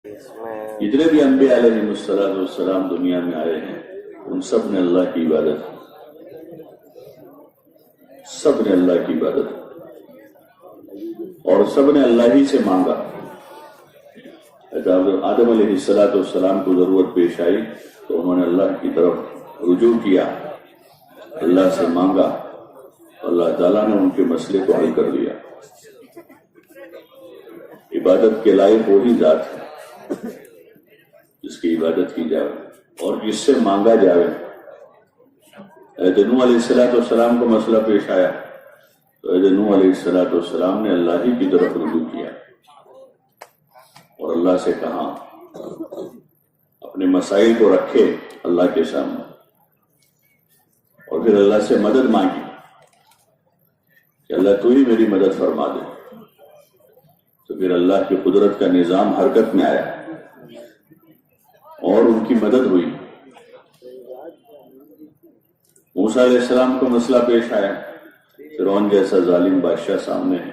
جتنے بھی انبیاء علیہ السلام دنیا میں آئے ہیں ان سب نے اللہ کی عبادت اور سب نے اللہ ہی سے مانگا۔ آدم علیہ السلام کو ضرورت پیش آئی تو انہوں نے اللہ کی طرف رجوع کیا، اللہ سے مانگا، اللہ تعالیٰ نے ان کے مسئلے کو حل کر دیا۔ عبادت کے لائق وہی ذات ہے جس کی عبادت کی جائے اور جس سے مانگا جائے۔ نوح علیہ السلام کو مسئلہ پیش آیا تو نوح علیہ السلام نے اللہ ہی کی طرف رجوع کیا اور اللہ سے کہا، اپنے مسائل کو رکھے اللہ کے سامنے اور پھر اللہ سے مدد مانگی کہ اللہ تو ہی میری مدد فرما دے۔ تو پھر اللہ کی قدرت کا نظام حرکت میں آیا اور ان کی مدد ہوئی۔ موسیٰ علیہ السلام کو مسئلہ پیش آیا، فرعون جیسا ظالم بادشاہ سامنے ہے،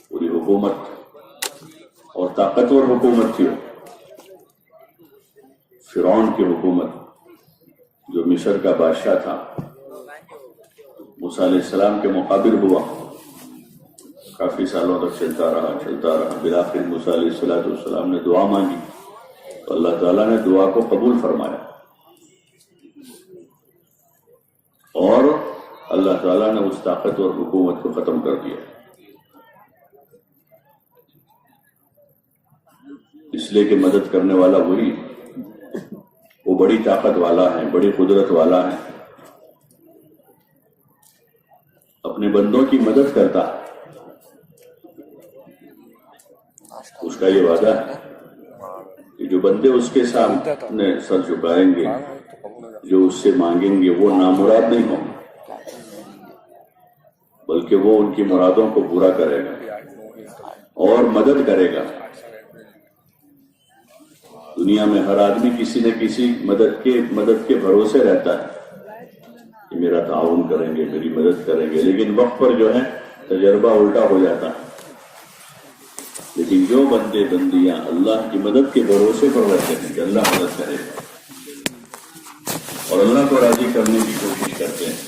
پوری حکومت اور طاقتور حکومت تھی، فرعون کی حکومت جو مصر کا بادشاہ تھا، موسیٰ علیہ السلام کے مقابل ہوا، کافی سالوں تک چلتا رہا۔ بالآخر موسیٰ علیہ السلام نے دعا مانگی تو اللہ تعالیٰ نے دعا کو قبول فرمایا اور اللہ تعالیٰ نے اس طاقتور حکومت کو ختم کر دیا۔ اس لیے کہ مدد کرنے والا وہی، وہ بڑی طاقت والا ہے، بڑی قدرت والا ہے، اپنے بندوں کی مدد کرتا ہے۔ اس کا یہ وعدہ ہے کہ جو بندے اس کے سامنے سر جھکائیں گے، جو اس سے مانگیں گے، وہ نامراد نہیں ہوں گے بلکہ وہ ان کی مرادوں کو پورا کرے گا اور مدد کرے گا۔ دنیا میں ہر آدمی کسی نہ کسی مدد کے بھروسے رہتا ہے کہ میرا تعاون کریں گے، میری مدد کریں گے، لیکن وقت پر جو ہے تجربہ الٹا ہو جاتا ہے۔ لیکن جو بندے بندیاں اللہ کی مدد کے بھروسے پر رہتے ہیں کہ اللہ مدد کرے گا اور اللہ کو راضی کرنے کی کوشش کرتے ہیں،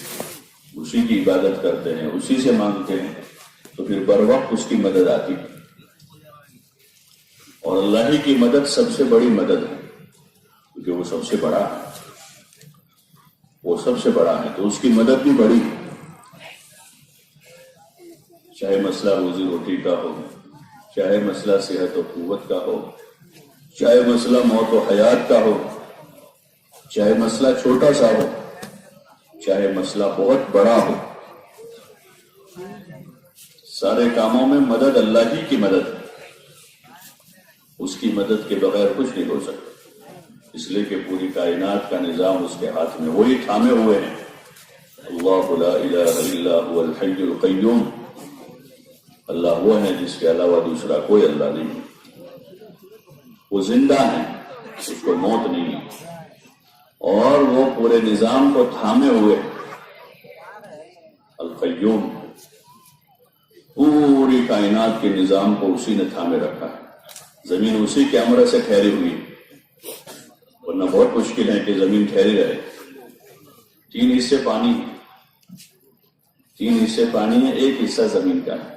اسی کی عبادت کرتے ہیں، اسی سے مانگتے ہیں، تو پھر بر وقت اس کی مدد آتی ہے۔ اور اللہ ہی کی مدد سب سے بڑی مدد ہے کیونکہ وہ سب سے بڑا ہے، تو اس کی مدد بھی بڑی ہے۔ چاہے مسئلہ روزی روٹی کا ہو، چاہے مسئلہ صحت و قوت کا ہو، چاہے مسئلہ موت و حیات کا ہو، چاہے مسئلہ چھوٹا سا ہو، چاہے مسئلہ بہت بڑا ہو، سارے کاموں میں مدد اللہ ہی کی مدد ہے۔ اس کی مدد کے بغیر کچھ نہیں ہو سکتا، اس لیے کہ پوری کائنات کا نظام اس کے ہاتھ میں، وہی تھامے ہوئے ہیں۔ اللہ لا الہ الا هو الحی القیوم، اللہ وہ ہے جس کے علاوہ دوسرا کوئی اللہ نہیں، وہ زندہ ہے، اس کو موت نہیں ہے اور وہ پورے نظام کو تھامے ہوئے۔ القیوم، پوری کائنات کے نظام کو اسی نے تھامے رکھا ہے۔ زمین اسی کے امر سے ٹھہری ہوئی، ورنہ بہت مشکل ہے کہ زمین ٹھہری رہے۔ 3 حصے پانی ہے، 1 حصہ زمین کا ہے۔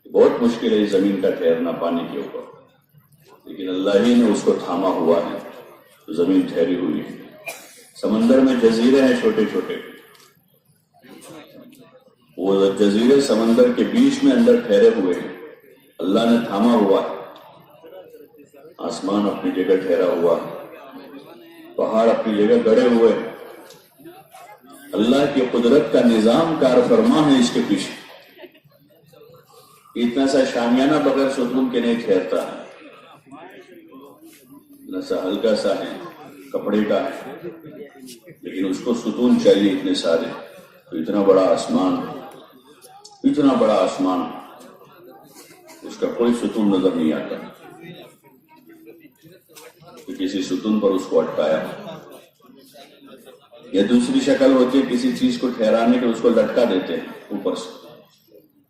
بہت مشکل ہے زمین کا ٹھہرنا پانی کے اوپر، لیکن اللہ ہی نے اس کو تھاما ہوا ہے تو زمین ٹھہری ہوئی ہے۔ سمندر میں جزیرے ہیں چھوٹے چھوٹے، وہ جزیرے سمندر کے بیچ میں اندر ٹھہرے ہوئے ہیں، اللہ نے تھاما ہوا ہے۔ آسمان اپنی جگہ ٹھہرا ہوا ہے، پہاڑ اپنی جگہ گڑے ہوئے ہیں، اللہ کی قدرت کا نظام کار فرما ہے اس کے پیچھے۔ اتنا سا شامیانہ بغیر ستون کے نہیں ٹھہرتا ہے، اتنا سا ہلکا سا ہے، کپڑے کا ہے، لیکن اس کو ستون چاہیے اتنے سارے۔ تو اتنا بڑا آسمان اس کا کوئی ستون نظر نہیں آتا کہ کسی ستون پر اس کو اٹکایا۔ یا دوسری شکل ہوتی ہے کسی چیز کو ٹھہرانے کے، اس کو لٹکا دیتے ہیں اوپر سے،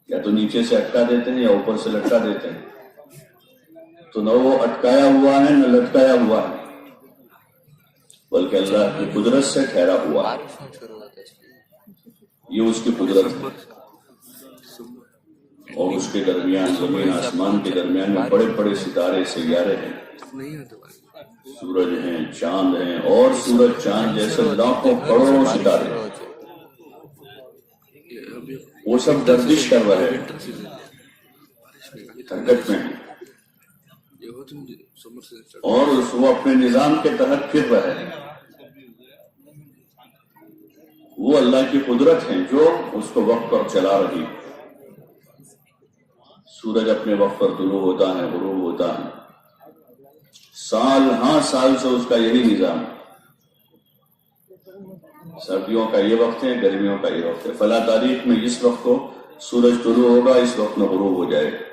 یا تو نیچے سے اٹکا دیتے ہیں یا اوپر سے لٹکا دیتے ہیں۔ تو نہ وہ اٹکایا ہوا ہے نہ لٹکایا ہوا ہے، بلکہ اللہ کی قدرت سے ٹھہرا ہوا ہے. یہ اس کی قدرت ہے. اور اس کے درمیان زمین آسمان کے درمیان میں بڑے بڑے ستارے سیارے ہیں، سورج ہیں، چاند ہیں، اور سورج چاند جیسے لاکھوں کروڑوں ستارے، وہ سب گردش کر رہے ہیں، حرکت میں ہیں، اور وہ اپنے نظام کے تحت پھر رہے ہیں. وہ اللہ کی قدرت ہے جو اس کو وقت پر چلا رہی. سورج اپنے وقت پر طلوع ہوتا ہے، غروب ہوتا ہے، سال ہاں سال سے اس کا یہی نظام. سردیوں کا یہ وقت ہے، گرمیوں کا یہ وقت ہے. فلاں تاریخ میں اس وقت کو سورج طلوع ہوگا، اس وقت میں غروب ہو جائے گا،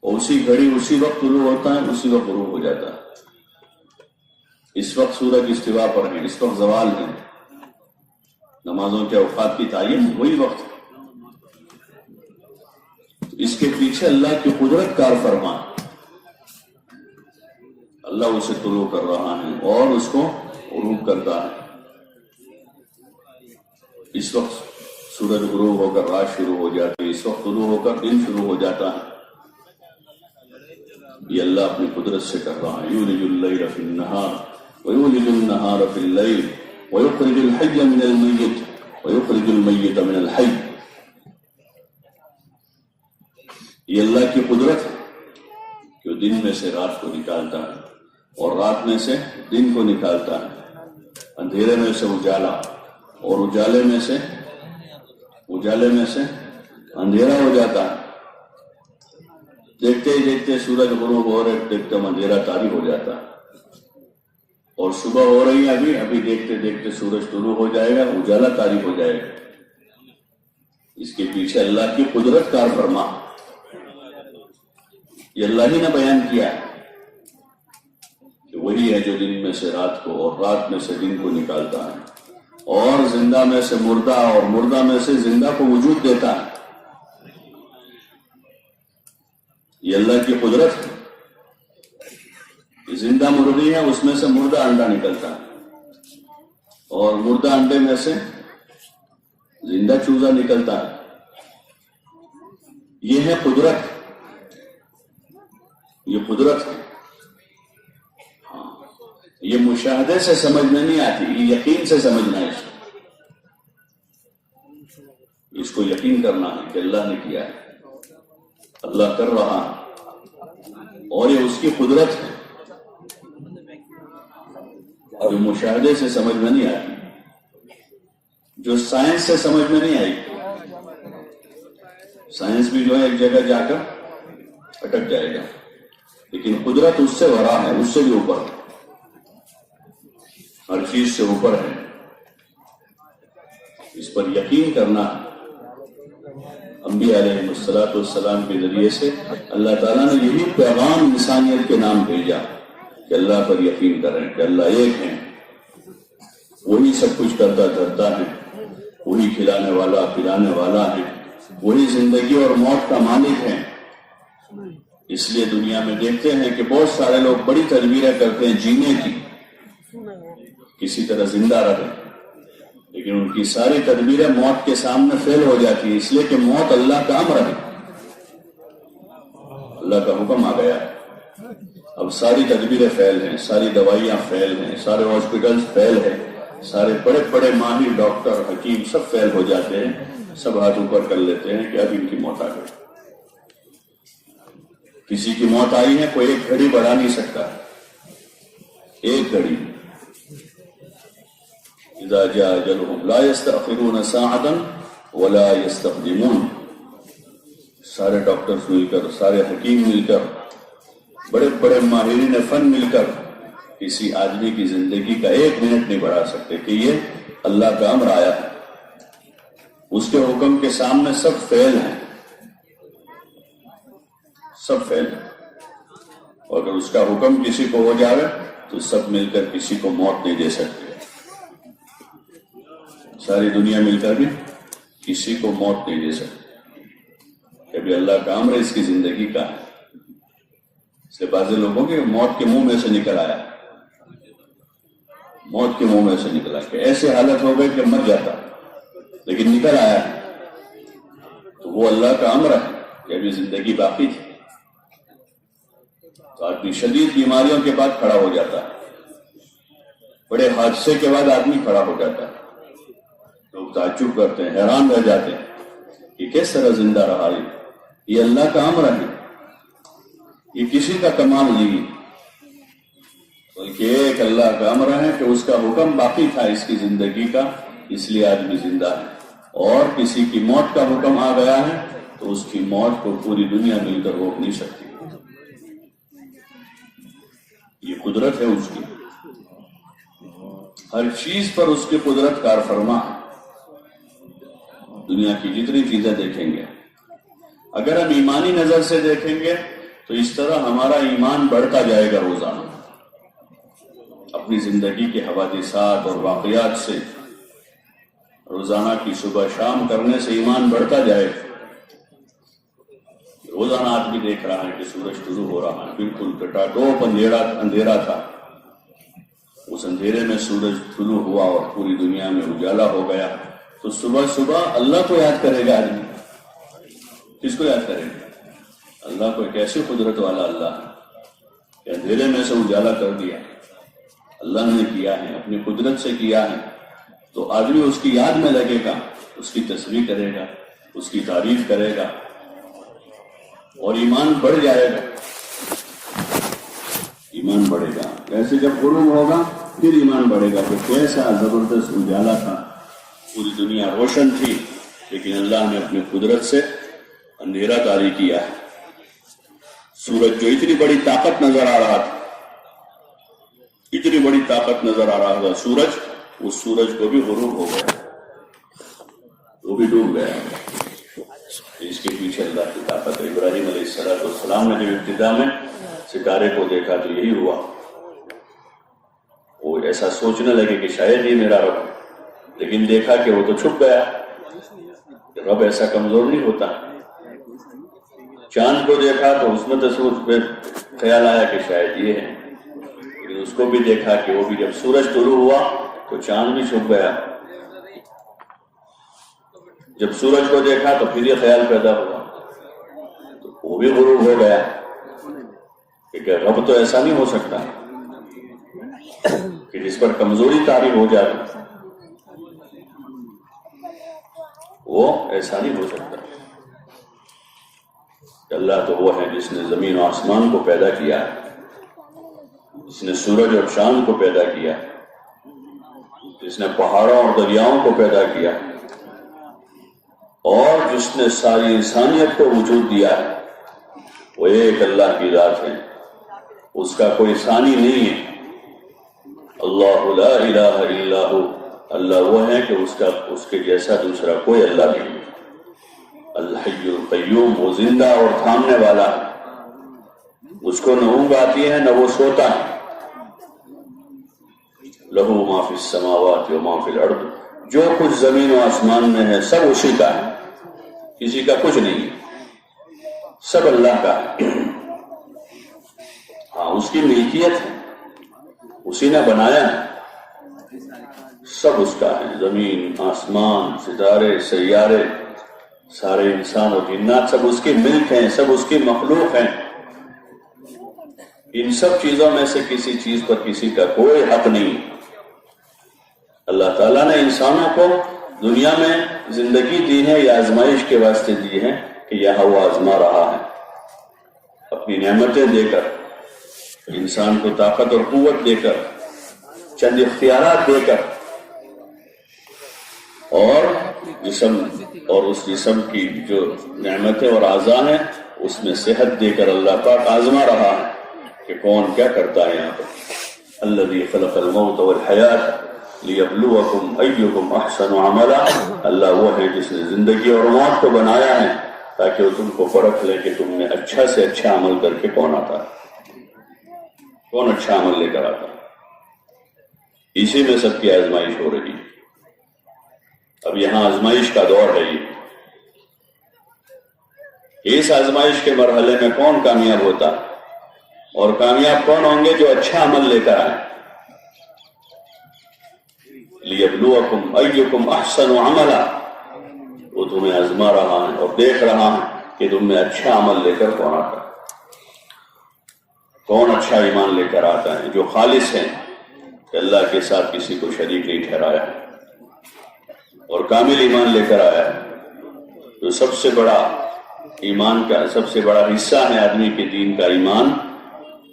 اور اسی گھڑی اسی وقت طلوع ہوتا ہے، اسی وقت غروب ہو جاتا ہے. اس وقت سورج استوا پر ہے، اس وقت زوال ہے. نمازوں کے اوقات کی تعین وہی وقت ہے. اس کے پیچھے اللہ کی قدرت کار فرما. اللہ اسے طلوع کر رہا ہے اور اس کو غروب کرتا ہے. اس وقت سورج غروب ہو کر رات شروع ہو جاتی ہے، اس وقت طلوع ہو کر دن شروع ہو جاتا ہے. یہ اللہ اپنی قدرت سے کر رہا ہے. یولج اللیل فی النہار ویولج النہار فی اللیل ویخرج الحی من المیت ویخرج المیت من الحی. یہ اللہ کی قدرت ہے کہ وہ دن میں سے رات کو نکالتا ہے اور رات میں سے دن کو نکالتا ہے. اندھیرے میں سے اجالا اور اجالے میں سے اندھیرا ہو جاتا ہے. دیکھتے ہی دیکھتے سورج غروب ہو رہے، دیکھتے اندھیرا طاری ہو جاتا ہے، اور صبح ہو رہی ہے ابھی دیکھتے دیکھتے سورج طلوع ہو جائے گا، اجالا طاری ہو جائے گا. اس کے پیچھے اللہ کی قدرت کار فرما. یہ اللہ ہی نے بیان کیا کہ وہی ہے جو دن میں سے رات کو اور رات میں سے دن کو نکالتا ہے، اور زندہ میں سے مردہ اور مردہ میں سے زندہ کو وجود دیتا ہے. یہ اللہ کی قدرت ہے. زندہ مرغی ہے، اس میں سے مردہ انڈا نکلتا ہے، اور مردہ انڈے میں سے زندہ چوزا نکلتا ہے. یہ ہے قدرت. یہ قدرت ہے. ہاں، یہ مشاہدے سے سمجھ میں نہیں آتی، یہ یقین سے سمجھنا ہے. اس کو یقین کرنا ہے کہ اللہ نے کیا ہے، اللہ کر رہا ہے، اور یہ اس کی قدرت ہے جو مشاہدے سے سمجھ میں نہیں آتی، جو سائنس سے سمجھ میں نہیں آئی. سائنس بھی جو ہے ایک جگہ جا کر اٹک جائے گا، لیکن قدرت اس سے بڑا ہے، اس سے بھی اوپر ہے، ہر چیز سے اوپر ہے. اس پر یقین کرنا. انبیاء علیہ السلام کے ذریعے سے اللہ تعالیٰ نے یہی پیغام انسانیت کے نام بھیجا کہ اللہ پر یقین کریں کہ اللہ ایک ہے، وہی سب کچھ کرتا دھرتا ہے، وہی کھلانے والا پلانے والا ہے، وہی زندگی اور موت کا مالک ہے. اس لیے دنیا میں دیکھتے ہیں کہ بہت سارے لوگ بڑی تدبیریں کرتے ہیں جینے کی، کسی طرح زندہ رہے، لیکن ان کی ساری تدبیریں موت کے سامنے فیل ہو جاتی ہیں، اس لیے کہ موت اللہ کا امر ہے، اللہ کا حکم آ گیا. اب ساری تدبیریں فیل ہیں، ساری دوائیاں فیل ہیں، سارے ہاسپٹلز فیل ہیں، سارے بڑے بڑے ماہر ڈاکٹر حکیم سب فیل ہو جاتے ہیں. سب ہاتھ اوپر کر لیتے ہیں کہ اب ان کی موت آ گئی. کسی کی موت آئی ہے، کوئی ایک گھڑی بڑھا نہیں سکتا، ایک گھڑی. اذا جاء اجلهم لا يستأخرون ساعة ولا يستقدمون. سارے ڈاکٹرز مل کر، سارے حکیم مل کر، بڑے بڑے ماہرین فن مل کر کسی آدمی کی زندگی کا ایک منٹ نہیں بڑھا سکتے کہ یہ اللہ کا امر آیا ہے. اس کے حکم کے سامنے سب فیل ہیں، سب فیل ہیں. اور اگر اس کا حکم کسی کو ہو جائے تو سب مل کر کسی کو موت نہیں دے سکتے. ساری دنیا مل کر بھی کسی کو موت نہیں دے سکتے. کبھی اللہ کا امر اس کی زندگی کا ہے. اس سے بعض لوگوں کے موت کے منہ میں سے نکل آیا، موت کے منہ میں سے نکلا کہ ایسے حالت ہو گئی کہ مر جاتا، لیکن نکل آیا، تو وہ اللہ کا امر ہے کہ ابھی زندگی باقی تھی۔ تو آدمی شدید بیماریوں کے بعد کھڑا ہو جاتا ہے، بڑے حادثے کے بعد آدمی کھڑا ہو جاتا ہے، لوگ تعجب کرتے ہیں، حیران رہ جاتے ہیں کہ کس طرح زندہ رہا یہ اللہ کا امر ہے، یہ کسی کا کمال نہیں، بلکہ ایک اللہ کا امر ہے کہ اس کا حکم باقی تھا اس کی زندگی کا، اس لیے آدمی زندہ ہے، اور کسی کی موت کا حکم آ گیا ہے تو اس کی موت کو پوری دنیا مل کر روک نہیں سکتی، یہ قدرت ہے اس کی، ہر چیز پر اس کی قدرت کار فرما ہے۔ دنیا کی جتنی چیزیں دیکھیں گے، اگر ہم ایمانی نظر سے دیکھیں گے تو اس طرح ہمارا ایمان بڑھتا جائے گا روزانہ، اپنی زندگی کے حوادثات اور واقعات سے روزانہ کی صبح شام کرنے سے ایمان بڑھتا جائے گا۔ روزانہ آدمی دیکھ رہا ہے کہ سورج طلوع ہو رہا ہے، بالکل ٹٹاٹوپ اندھیرا تھا، اس اندھیرے میں سورج طلوع ہوا اور پوری دنیا میں اجالا ہو گیا، تو صبح صبح اللہ کو یاد کرے گا آدمی، کس کو یاد کرے گا؟ اللہ کو۔ کیسے قدرت والا اللہ ہے کہ اندھیرے میں سے اجالا کر دیا، اللہ نے کیا ہے، اپنی قدرت سے کیا ہے، تو آدمی اس کی یاد میں لگے گا، اس کی تسبیح کرے گا، اس کی تعریف کرے گا، اور ایمان بڑھ جائے گا، ایمان بڑھے گا۔ ایسے جب غروب ہوگا پھر ایمان بڑھے گا کہ کیسا زبردست اجالا تھا، پوری دنیا روشن تھی، لیکن اللہ نے اپنی قدرت سے اندھیرا طاری کیا ہے۔ سورج جو اتنی بڑی طاقت نظر آ رہا تھا، اتنی بڑی طاقت نظر آ رہا تھا سورج، اس سورج کو بھی غروب ہو گیا، وہ بھی ڈوب گیا۔ اس کے پیچھے اللہ کی طاقت ہے۔ ابراہیم علیہ السلام نے جب ابتدا میں ستارے کو دیکھا تو یہی ہوا، وہ ایسا سوچنے لگے کہ شاید یہ میرا رب ہے، لیکن دیکھا کہ وہ تو چھپ گیا، رب ایسا کمزور نہیں ہوتا۔ چاند کو دیکھا تو اس میں تصور پہ خیال آیا کہ شاید یہ ہے، لیکن اس کو بھی دیکھا کہ وہ بھی جب سورج طلوع ہوا تو چاند بھی چھپ گیا، جب سورج کو دیکھا تو پھر یہ خیال پیدا ہوا تو وہ بھی غروب ہو گیا کہ رب تو ایسا نہیں ہو سکتا کہ جس پر کمزوری طاری ہو جائے، وہ ایسا نہیں ہو سکتا۔ اللہ تو وہ ہے جس نے زمین و آسمان کو پیدا کیا ہے، جس نے سورج اور چاند کو پیدا کیا، جس نے پہاڑوں اور دریاؤں کو پیدا کیا، اور جس نے ساری انسانیت کو وجود دیا ہے، وہ ایک اللہ کی ذات ہے، اس کا کوئی ثانی نہیں ہے۔ اللہ لا الہ الا ہو، اللہ وہ ہے کہ اس کے جیسا دوسرا کوئی اللہ نہیں۔ الحی القیوم، وہ زندہ اور تھامنے والا ہے، اس کو نہ اونگ آتی ہے نہ وہ سوتا ہے۔ لہو ما فی السماوات و ما فی الارض، جو کچھ زمین و آسمان میں ہے سب اسی کا ہے، کسی کا کچھ نہیں، سب اللہ کا ہے۔ ہاں اس کی ملکیت ہے، اسی نے بنایا ہے، سب اس کا ہے، زمین آسمان ستارے سیارے سارے انسان اور جنات سب اس کی ملک ہیں، سب اس کی مخلوق ہیں۔ ان سب چیزوں میں سے کسی چیز پر کسی کا کوئی حق نہیں۔ اللہ تعالیٰ نے انسانوں کو دنیا میں زندگی دی ہے یا آزمائش کے واسطے دی ہے کہ یہاں وہ آزما رہا ہے، اپنی نعمتیں دے کر، انسان کو طاقت اور قوت دے کر، چند اختیارات دے کر، اور جسم اور اس جسم کی جو نعمتیں اور اعضاء ہیں اس میں صحت دے کر اللہ پاک آزما رہا ہے کہ کون کیا کرتا ہے۔ یہاں پر الذی خلق الموت والحیات لیبلوکم ایکم احسن عملا، اللہ وہ ہے جس نے زندگی اور موت کو بنایا ہے تاکہ وہ تم کو پرکھ لے کہ تم نے اچھا سے اچھا عمل کر کے کون آتا ہے، کون اچھا عمل لے کر آتا ہے۔ اسی میں سب کی آزمائش ہو رہی ہے۔ اب یہاں آزمائش کا دور ہے، یہ اس آزمائش کے مرحلے میں کون کامیاب ہوتا ہے؟ اور کامیاب کون ہوں گے؟ جو اچھا عمل لے کر آئیں. لِيَبْلُوَكُمْ أَيُّكُمْ أَحْسَنُ عَمَلًا، وہ تمہیں آزما رہا ہے اور دیکھ رہا ہے کہ تم میں اچھا عمل لے کر کون آتا ہے، کون اچھا ایمان لے کر آتا ہے، جو خالص ہیں کہ اللہ کے ساتھ کسی کو شریک نہیں ٹھہرایا اور کامل ایمان لے کر آیا ہے. تو سب سے بڑا ایمان کا سب سے بڑا حصہ ہے آدمی کے دین کا ایمان،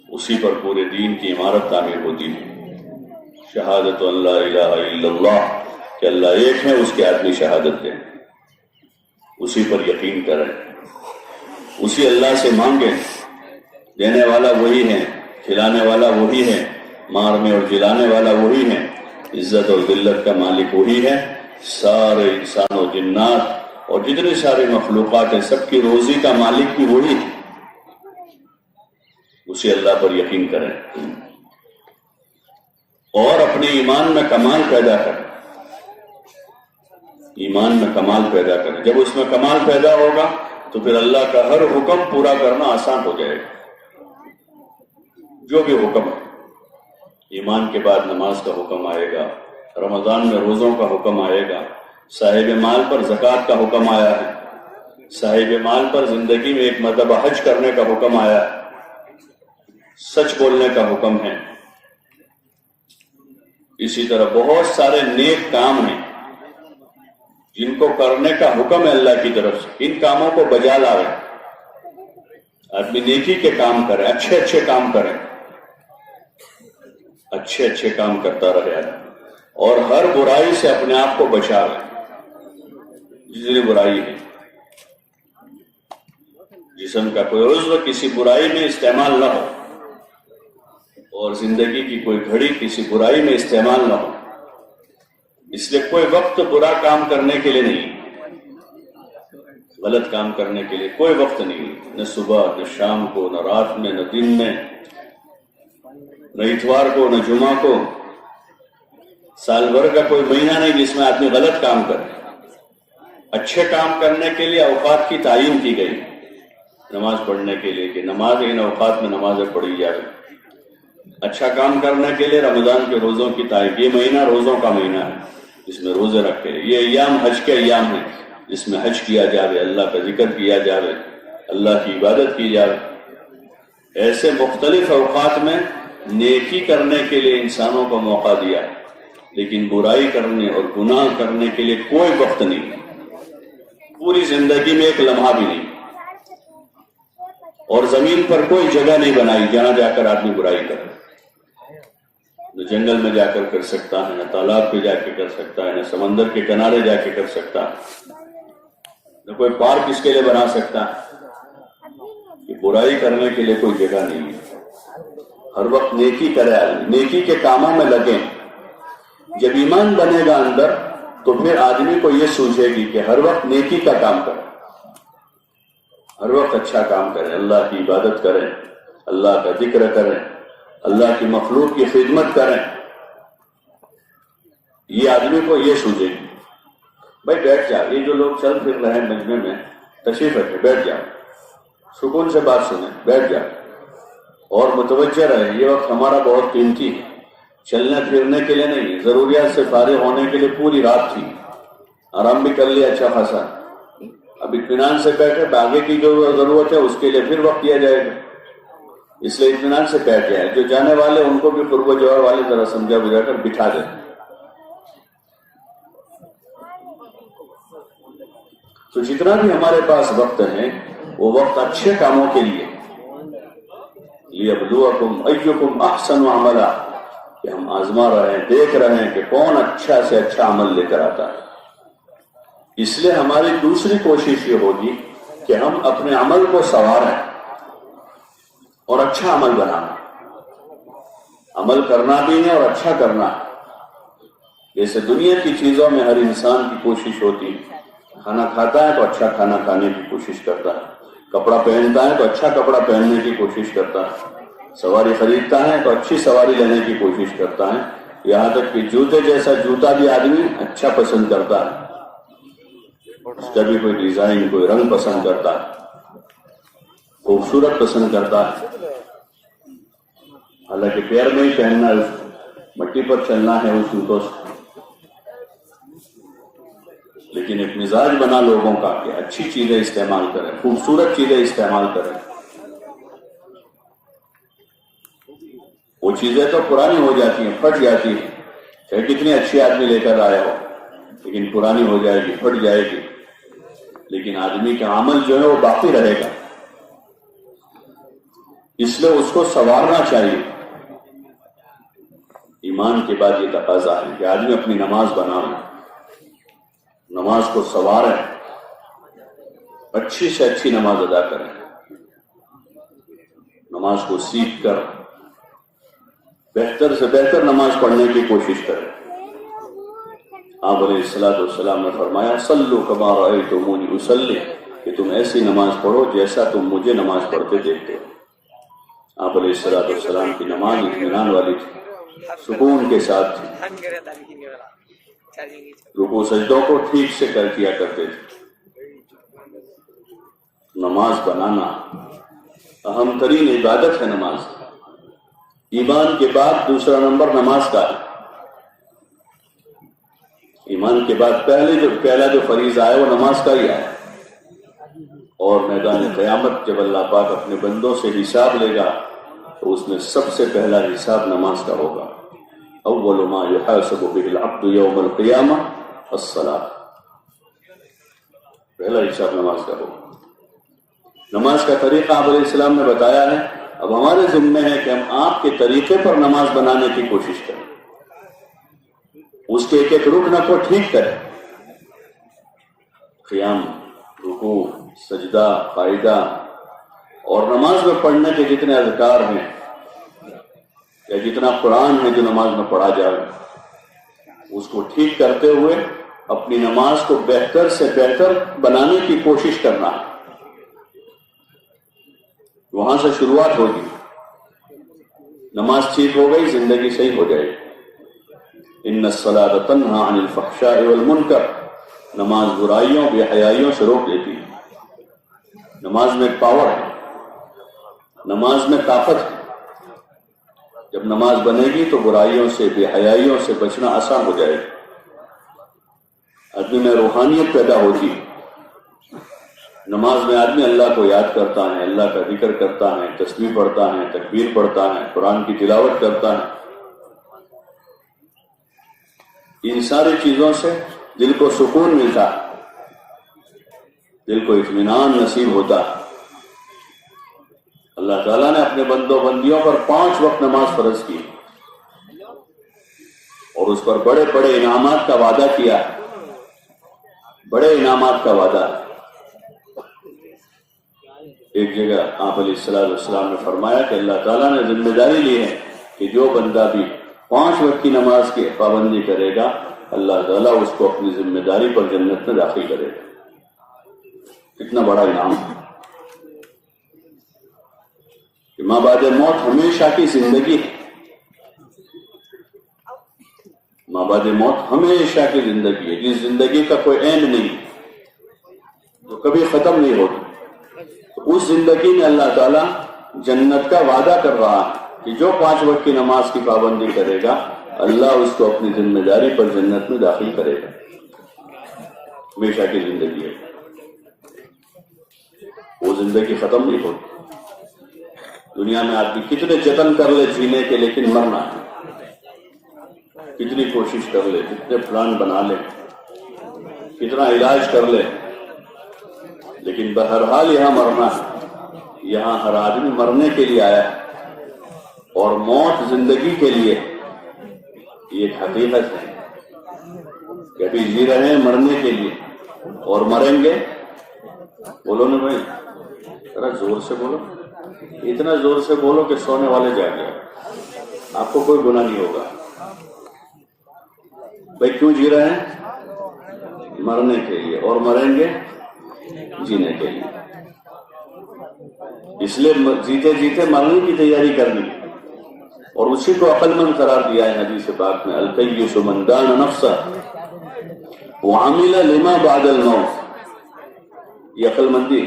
اسی پر پورے دین کی عمارت تعمیر ہوتی ہے. شہادت اللہ الہ الا اللہ، کہ اللہ ایک ہے، اس کے آدمی شہادت دیں، اسی پر یقین کریں، اسی اللہ سے مانگیں. دینے والا وہی ہے، کھلانے والا وہی ہے، مارنے اور جلانے والا وہی ہے، عزت اور ذلت کا مالک وہی ہے. سارے انسان و جنات اور جتنے سارے مخلوقات ہیں سب کی روزی کا مالک بھی وہی ہے. اسی اللہ پر یقین کریں اور اپنے ایمان میں کمال پیدا کریں. ایمان میں کمال پیدا کریں. جب اس میں کمال پیدا ہوگا تو پھر اللہ کا ہر حکم پورا کرنا آسان ہو جائے گا. جو بھی حکم ہے، ایمان کے بعد نماز کا حکم آئے گا، رمضان میں روزوں کا حکم آئے گا، صاحب مال پر زکوٰۃ کا حکم آیا ہے، صاحب مال پر زندگی میں ایک مرتبہ حج کرنے کا حکم آیا ہے، سچ بولنے کا حکم ہے. اسی طرح بہت سارے نیک کام ہیں جن کو کرنے کا حکم ہے اللہ کی طرف سے. ان کاموں کو بجا لاوے، آدمی نیکی کے کام کرے، اچھے اچھے کام کرے، اچھے اچھے کام کرتا رہے اور ہر برائی سے اپنے آپ کو بچا لے. جتنی برائی ہے، جسم کا کوئی عضو کسی برائی میں استعمال نہ ہو اور زندگی کی کوئی گھڑی کسی برائی میں استعمال نہ ہو. اس لیے کوئی وقت برا کام کرنے کے لیے نہیں، غلط کام کرنے کے لیے کوئی وقت نہیں، نہ صبح نہ شام کو، نہ رات میں نہ دن میں، نہ اتوار کو نہ جمعہ کو. سال بھر کا کوئی مہینہ نہیں جس میں آدمی غلط کام کرے. اچھے کام کرنے کے لیے اوقات کی تعین کی گئی نماز پڑھنے کے لیے کہ نماز ان اوقات میں نمازیں پڑھی جائے. اچھا کام کرنے کے لیے رمضان کے روزوں کی تعین. یہ مہینہ روزوں کا مہینہ ہے جس میں روزے رکھے. یہ ایام حج کے ایام ہیں جس میں حج کیا جاوے، اللہ کا ذکر کیا جاوے، اللہ کی عبادت کی جاوے. ایسے مختلف اوقات میں نیکی کرنے کے لیے انسانوں کو موقع دیا، لیکن برائی کرنے اور گناہ کرنے کے لیے کوئی وقت نہیں، پوری زندگی میں ایک لمحہ بھی نہیں. اور زمین پر کوئی جگہ نہیں بنائی جہاں جا کر آدمی برائی کرے. نہ جنگل میں جا کر کر سکتا ہے، نہ تالاب پہ جا کے کر سکتا ہے، نہ سمندر کے کنارے جا کے کر سکتا ہے، نہ کوئی پارک اس کے لیے بنا سکتا ہے. کہ برائی کرنے کے لیے کوئی جگہ نہیں ہے. ہر وقت نیکی کرے، نیکی کے کاموں میں لگیں. جب ایمان بنے گا اندر تو پھر آدمی کو یہ سوچے گی کہ ہر وقت نیکی کا کام کرے، ہر وقت اچھا کام کریں، اللہ کی عبادت کریں، اللہ کا ذکر کریں، اللہ کی مخلوق کی خدمت کریں. یہ آدمی کو یہ سوچے گی. بھائی بیٹھ جاؤ، یہ جو لوگ چل پھر رہے ہیں مجمع میں، تشریف رکھے، بیٹھ جاؤ، سکون سے بات سنیں، بیٹھ جاؤ اور متوجہ رہے. یہ وقت ہمارا بہت قیمتی ہے، چلنے پھرنے کے لیے نہیں، ضروریات سے فارغ ہونے کے لیے. پوری رات تھی، آرام بھی کر لیا اچھا خاصا، اب اطمینان سے بیٹھے. آگے کی جو ضرورت ہے اس کے لیے پھر وقت دیا جائے گا، اس لیے اطمینان سے بیٹھ جائے. جو جانے والے ان کو بھی قرب و جوار والے ذرا سمجھا بجھا کر بٹھا دیں. تو جتنا بھی ہمارے پاس وقت ہے وہ وقت اچھے کاموں کے لیے. لِيَبْلُوَكُمْ أَيُّكُمْ أَحْسَنُ عَمَلًا، کہ ہم آزما رہے ہیں، دیکھ رہے ہیں کہ کون اچھا سے اچھا عمل لے کر آتا ہے. اس لیے ہماری دوسری کوشش یہ ہوگی کہ ہم اپنے عمل کو سنواریں اور اچھا عمل بنانا. عمل کرنا بھی ہے اور اچھا کرنا ہے. جیسے دنیا کی چیزوں میں ہر انسان کی کوشش ہوتی ہے، کھانا کھاتا ہے تو اچھا کھانا کھانے کی کوشش کرتا ہے، کپڑا پہنتا ہے تو اچھا کپڑا پہننے کی کوشش کرتا ہے، سواری خریدتا ہے تو اچھی سواری لینے کی کوشش کرتا ہے. یہاں تک کہ جوتے جیسا جوتا بھی آدمی اچھا پسند کرتا ہے، اس کا بھی کوئی ڈیزائن، کوئی رنگ پسند کرتا ہے، خوبصورت پسند کرتا ہے. حالانکہ پیر میں ہی پہننا ہے، مٹی پر چلنا ہے اس جوتوں سے، لیکن ایک مزاج بنا لوگوں کا کہ اچھی چیزیں استعمال کریں، خوبصورت چیزیں استعمال کریں۔ وہ چیزیں تو پرانی ہو جاتی ہیں، پھٹ جاتی ہیں، چاہے کتنی اچھی آدمی لے کر آیا ہو، لیکن پرانی ہو جائے گی، پھٹ جائے گی، لیکن آدمی کا عمل جو ہے وہ باقی رہے گا، اس لیے اس کو سنوارنا چاہیے۔ ایمان کے بعد یہ تقاضا ہے کہ آدمی اپنی نماز بنائے، نماز کو سنواریں، اچھی سے اچھی نماز ادا کریں، نماز کو سیکھ کر بہتر سے بہتر نماز پڑھنے کی کوشش کریں۔ آپ علیہ الصلوۃ والسلام نے فرمایا صلوا کما رأیتمونی اصلی، کہ تم ایسی نماز پڑھو جیسا تم مجھے نماز پڑھتے دیکھتے ہو۔ آپ علیہ الصلوۃ والسلام کی نماز اطمینان والی تھی، سکون کے ساتھ تھی، رکوع سجدوں کو ٹھیک سے کیا کرتے تھے۔ نماز بنانا اہم ترین عبادت ہے۔ نماز ایمان کے بعد دوسرا نمبر نماز کا ہے۔ ایمان کے بعد پہلا جو فریضہ ہے وہ نماز کا ہی ہے، اور میدان قیامت جب اللہ پاک اپنے بندوں سے حساب لے گا تو اس میں سب سے پہلا حساب نماز کا ہوگا۔ اول ما يحاسب به العبد يوم القيامة الصلاة، پہلا حساب نماز کا ہوگا۔ نماز کا طریقہ آپ علیہ السلام نے بتایا ہے، اب ہمارے ذمہ ہے کہ ہم آپ کے طریقے پر نماز بنانے کی کوشش کریں، اس کے ایک ایک رکن کو ٹھیک کریں، قیام، رکوع، سجدہ، قاعدہ، اور نماز میں پڑھنے کے جتنے اذکار ہیں یا جتنا قرآن ہے جو نماز میں پڑھا جائے، اس کو ٹھیک کرتے ہوئے اپنی نماز کو بہتر سے بہتر بنانے کی کوشش کرنا ہے۔ وہاں سے شروعات ہوگی، نماز ٹھیک ہو گئی، زندگی صحیح ہو جائے گی۔ ان الصلاۃ تنہی عن الفحشاء والمنکر، نماز برائیوں بے حیائیوں سے روک دیتی ہے۔ نماز میں پاور ہے، نماز میں طاقت ہے۔ جب نماز بنے گی تو برائیوں سے، بے حیائیوں سے بچنا آسان ہو جائے گا، آدمی میں روحانیت پیدا ہوتی ہے۔ نماز میں آدمی اللہ کو یاد کرتا ہے، اللہ کا ذکر کرتا ہے، تسبیح پڑھتا ہے، تکبیر پڑھتا ہے، قرآن کی تلاوت کرتا ہے۔ ان ساری چیزوں سے دل کو سکون ملتا ہے، دل کو اطمینان نصیب ہوتا ہے۔ اللہ تعالیٰ نے اپنے بندوں بندیوں پر 5 وقت نماز فرض کی اور اس پر بڑے بڑے انعامات کا وعدہ کیا، بڑے انعامات کا وعدہ۔ ایک جگہ آپ علیہ السلام نے فرمایا کہ اللہ تعالیٰ نے ذمہ داری لی ہے کہ جو بندہ بھی 5 وقت کی نماز کی پابندی کرے گا، اللہ تعالیٰ اس کو اپنی ذمہ داری پر جنت میں داخل کرے گا۔ کتنا بڑا انعام ہے کہ ماں بعد موت ہمیشہ کی زندگی ہے، ماں بعد موت ہمیشہ کی زندگی ہے، جس زندگی کا کوئی اینڈ نہیں، جو کبھی ختم نہیں ہوتی۔ اس زندگی میں اللہ تعالیٰ جنت کا وعدہ کر رہا ہے کہ جو 5 وقت کی نماز کی پابندی کرے گا، اللہ اس کو اپنی ذمہ داری پر جنت میں داخل کرے گا۔ ہمیشہ کی زندگی ہے، وہ زندگی ختم نہیں ہوتی۔ دنیا میں آدمی کتنے جتن کر لے جینے کے، لیکن مرنا ہے، کتنی کوشش کر لے، کتنے پلان بنا لے، کتنا علاج کر لے، لیکن بہرحال یہاں مرنا ہے۔ یہاں ہر آدمی مرنے کے لیے آیا ہے، اور موت زندگی کے لیے، یہ ایک حقیقت ہے کہ ابھی جی رہے ہیں مرنے کے لیے اور مریں گے۔ بولو نا بھائی، ذرا زور سے بولو، اتنا زور سے بولو کہ سونے والے جاگ جائیں، آپ کو کوئی گناہ نہیں ہوگا۔ بھائی کیوں جی رہے ہیں؟ مرنے کے لیے، اور مریں گے جینے کے لیے۔ اس لیے جیتے جیتے مرنے کی تیاری کرنی، اور اسی کو عقل مند قرار دیا ہے حدیث پاک میں، الکیس من دان نفسہ وعمل لما بعد الموت۔ یہ عقل مندی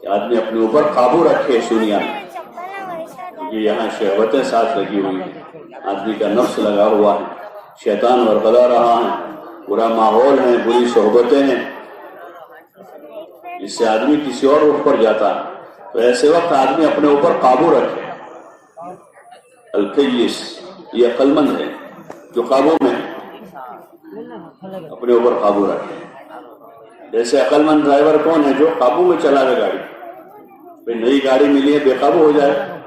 کہ آدمی اپنے اوپر قابو رکھے اس دنیا میں، کیونکہ یہاں شہوتیں ساتھ لگی ہوئی ہیں، آدمی کا نفس لگا ہوا ہے، شیطان ورغلا رہا ہے، برا ماحول ہے، بری صحبتیں ہیں، جس سے آدمی کسی اور رخ پر جاتا ہے۔ تو ایسے وقت آدمی اپنے اوپر قابو رکھے۔ الکیس یہ عقل مند ہے جو قابو میں ہے، اپنے اوپر قابو رکھے۔ جیسے عقل مند ڈرائیور کون ہے؟ جو قابو میں چلا رہے گاڑی۔ بھئی نئی گاڑی ملی ہے، بے قابو ہو جائے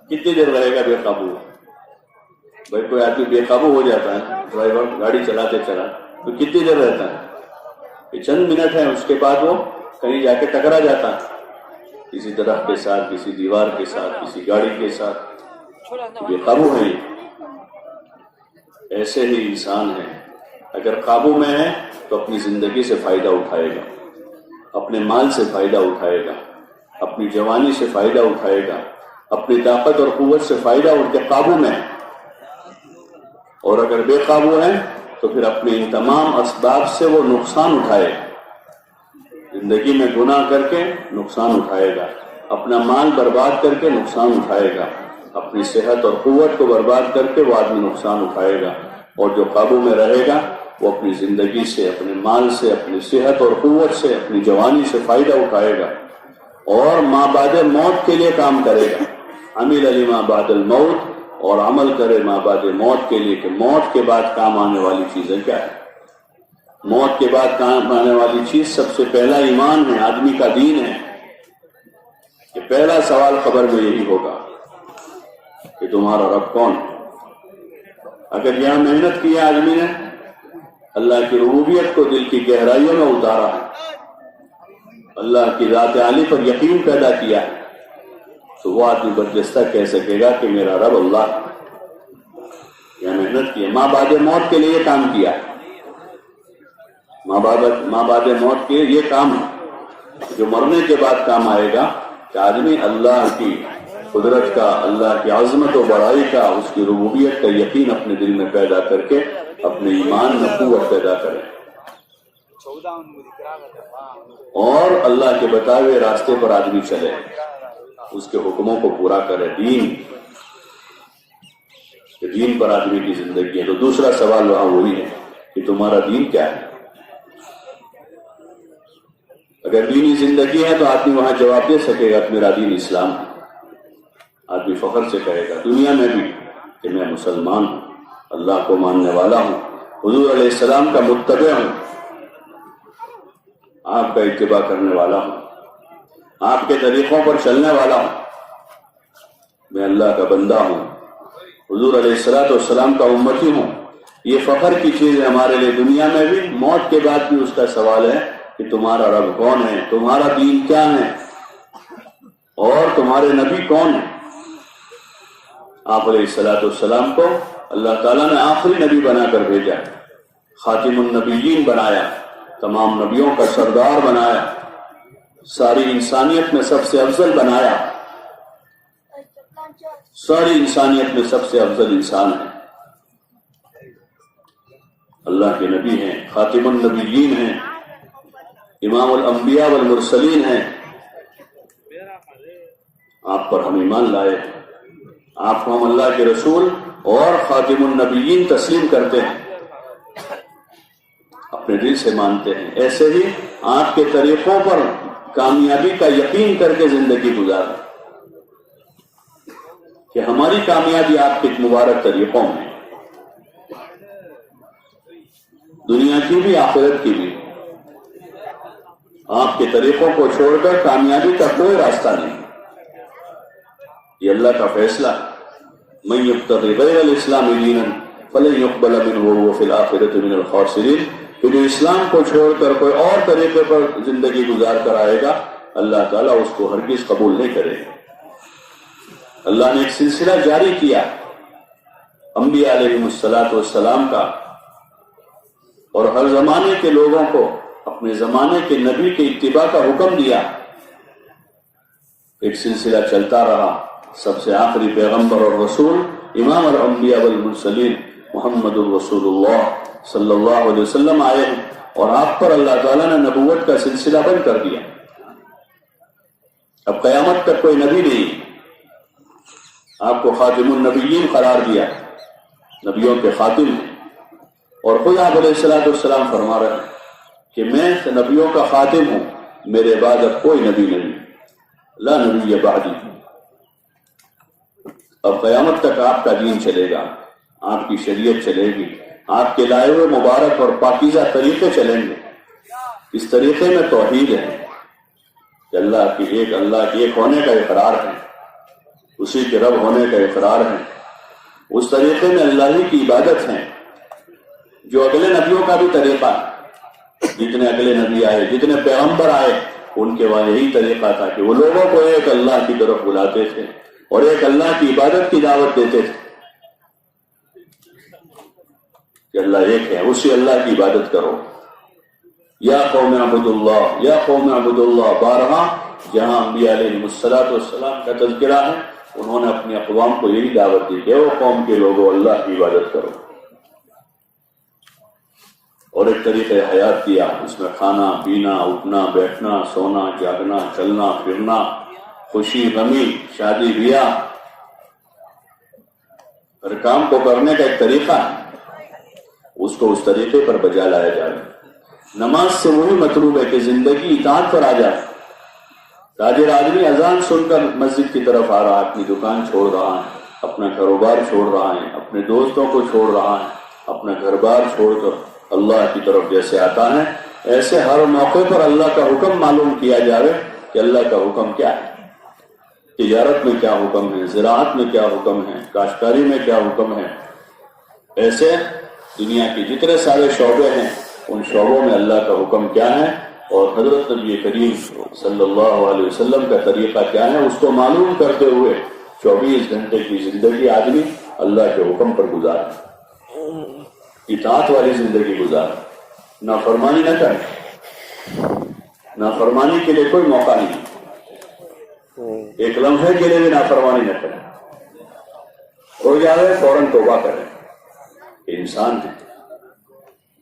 کتنی دیر رہے گا بے قابو؟ بھائی کوئی آدمی بے قابو ہو جاتا ہے ڈرائیور گاڑی چلاتے چلا تو کتنی دیر رہتا ہے؟ چند منٹ ہے، اس کے بعد وہ کہیں جا کے ٹکرا جاتا ہے، کسی درخت کے ساتھ، کسی دیوار کے ساتھ، کسی گاڑی کے ساتھ، بے قابو ہے۔ ایسے ہی انسان ہے، اگر قابو میں ہے تو اپنی زندگی سے فائدہ اٹھائے گا، اپنے مال سے فائدہ اٹھائے گا، اپنی جوانی سے فائدہ اٹھائے گا، اپنی طاقت اور قوت سے فائدہ اٹھ کے قابو میں ہے۔ اور اگر بے قابو ہے تو پھر اپنے ان تمام اسباب سے وہ نقصان اٹھائے گا، زندگی میں گناہ کر کے نقصان اٹھائے گا، اپنا مال برباد کر کے نقصان اٹھائے گا، اپنی صحت اور قوت کو برباد کر کے وہ آدمی نقصان اٹھائے گا۔ اور جو قابو میں رہے گا وہ اپنی زندگی سے، اپنے مال سے، اپنی صحت اور قوت سے، اپنی جوانی سے فائدہ اٹھائے گا اور ما بعد موت کے لیے کام کرے گا۔ عمل لما بعد الموت، اور عمل کرے ما بعد موت کے لیے کہ موت کے بعد کام آنے والی چیزیں کیا ہے۔ موت کے بعد کام آنے والی چیز سب سے پہلا ایمان ہے، آدمی کا دین ہے۔ کہ پہلا سوال قبر میں یہی ہوگا کہ تمہارا رب کون ہے۔ اگر یہاں محنت کی ہے آدمی نے، اللہ کی ربوبیت کو دل کی گہرائیوں میں اتارا ہے، اللہ کی ذات عالی پر یقین پیدا کیا ہے، تو وہ آدمی برجستہ کہہ سکے گا کہ میرا رب اللہ ہے۔ یہ محنت کی ہے، ماں بعد موت کے لیے کام کیا ہے، ماں بعد موت کے یہ کام ہے جو مرنے کے بعد کام آئے گا کہ آدمی اللہ کی قدرت کا، اللہ کی عظمت و بڑائی کا، اس کی ربوبیت کا یقین اپنے دل میں پیدا کر کے اپنے ایمان میں قوت پیدا کرے اور اللہ کے بتائے ہوئے راستے پر آدمی چلے، اس کے حکموں کو پورا کرے۔ دین پر آدمی کی زندگی ہے۔ تو دوسرا سوال وہاں وہی ہے کہ تمہارا دین کیا ہے۔ اگر دینی زندگی ہے تو آدمی وہاں جواب دے سکے گا کہ میرا دین اسلام ہے، آدمی فخر سے کہے گا دنیا میں بھی کہ میں مسلمان ہوں، اللہ کو ماننے والا ہوں، حضور علیہ السلام کا متبع ہوں، آپ کا اتباع کرنے والا ہوں، آپ کے طریقوں پر چلنے والا ہوں، میں اللہ کا بندہ ہوں، حضور علیہ السلام کا امتی ہوں۔ یہ فخر کی چیز ہے ہمارے لیے، دنیا میں بھی، موت کے بعد بھی اس کا سوال ہے کہ تمہارا رب کون ہے، تمہارا دین کیا ہے اور تمہارے نبی کون ہیں۔ آپ علیہ السلام کو اللہ تعالیٰ نے آخری نبی بنا کر بھیجا، خاتم النبیین بنایا، تمام نبیوں کا سردار بنایا، ساری انسانیت میں سب سے افضل بنایا، ساری انسانیت میں سب سے افضل انسان ہے، اللہ کے نبی ہیں، خاتم النبیین ہیں، امام الانبیاء والمرسلین ہیں۔ آپ پر ہم ایمان لائے، آپ کو ہم اللہ کے رسول اور خاتم النبیین تسلیم کرتے ہیں، اپنے دل سے مانتے ہیں۔ ایسے ہی آپ کے طریقوں پر کامیابی کا یقین کر کے زندگی گزاریں کہ ہماری کامیابی آپ کے مبارک طریقوں میں، دنیا کی بھی آخرت کی بھی۔ آپ کے طریقوں کو چھوڑ کر کامیابی کا کوئی راستہ نہیں، یہ اللہ کا فیصلہ ہے۔ من یبتغی غیر الاسلام دینا فلن یقبل منہ وہو فی الآخرۃ من الخاسرین، کہ جو اسلام کو چھوڑ کر کوئی اور طریقے پر زندگی گزار کر آئے گا، اللہ تعالیٰ اس کو ہرگز قبول نہیں کرے گا۔ اللہ نے ایک سلسلہ جاری کیا انبیاء علیہم السلام کا، اور ہر زمانے کے لوگوں کو اپنے زمانے کے نبی کے اتباع کا حکم دیا، ایک سلسلہ چلتا رہا۔ سب سے آخری پیغمبر اور رسول امام الانبیاء والمرسلین محمد الرسول اللہ صلی اللہ علیہ وسلم آئے ہیں، اور آپ پر اللہ تعالیٰ نے نبوت کا سلسلہ بند کر دیا۔ اب قیامت تک کوئی نبی نہیں، آپ کو خاتم النبیین قرار دیا، نبیوں کے خاتم ہیں، اور خود آپ علیہ السلام فرما رہے ہیں کہ میں نبیوں کا خاتم ہوں، میرے بعد اب کوئی نبی نہیں، لا نبی بعدی۔ اب قیامت تک آپ کا دین چلے گا، آپ کی شریعت چلے گی، آپ کے لائے ہوئے مبارک اور پاکیزہ طریقے چلیں گے۔ اس طریقے میں توحید ہے کہ اللہ کی ایک ہونے کا اقرار ہے، اسی کے رب ہونے کا اقرار ہے۔ اس طریقے میں اللہ ہی کی عبادت ہے جو اگلے نبیوں کا بھی طریقہ ہے۔ جتنے اگلے نبی آئے، جتنے پیغمبر آئے، ان کے وہاں یہی طریقہ تھا کہ وہ لوگوں کو ایک اللہ کی طرف بلاتے تھے اور ایک اللہ کی عبادت کی دعوت دیتے تھے کہ اللہ ایک ہے، اسی اللہ کی عبادت کرو۔ یا قوم اعبدوا اللہ، یا قوم اعبدوا اللہ، بارہا جہاں انبیاء علیہ السلام کا تذکرہ ہے، انہوں نے اپنی اقوام کو یہی دعوت دی کہ وہ قوم کے لوگوں اللہ کی عبادت کرو، اور ایک طریقہ حیات دیا، اس میں کھانا پینا، اٹھنا بیٹھنا، سونا جاگنا، چلنا پھرنا، خوشی غمی، شادی بیاہ، ہر کام کو کرنے کا ایک طریقہ ہے، اس کو اس طریقے پر بجا لایا جائے۔ نماز سے وہی مطلوب ہے کہ زندگی اطاعت پر آ جائے۔ تاجر آدمی اذان سن کر مسجد کی طرف آ رہا ہے، اپنی دکان چھوڑ رہا ہے، اپنا کاروبار چھوڑ رہا ہے، اپنے دوستوں کو چھوڑ رہا ہے، اپنا گھر بار چھوڑ کر اللہ کی طرف جیسے آتا ہے، ایسے ہر موقع پر اللہ کا حکم معلوم کیا جائے کہ اللہ کا حکم کیا ہے، تجارت میں کیا حکم ہے، زراعت میں کیا حکم ہے، کاشتکاری میں کیا حکم ہے۔ ایسے دنیا کے جتنے سارے شعبے ہیں، ان شعبوں میں اللہ کا حکم کیا ہے اور حضرت نبی کریم صلی اللہ علیہ وسلم کا طریقہ کیا ہے، اس کو معلوم کرتے ہوئے 24 گھنٹے کی زندگی آدمی اللہ کے حکم پر گزارے، اطاعت والی زندگی گزارے، نافرمانی نہ کرے۔ نافرمانی کے لیے کوئی موقع نہیں، ایک لمحے کے لیے بھی نافرمانی نہ کرے، ہو جائے فوراً توبہ کرے۔ انسان ہے،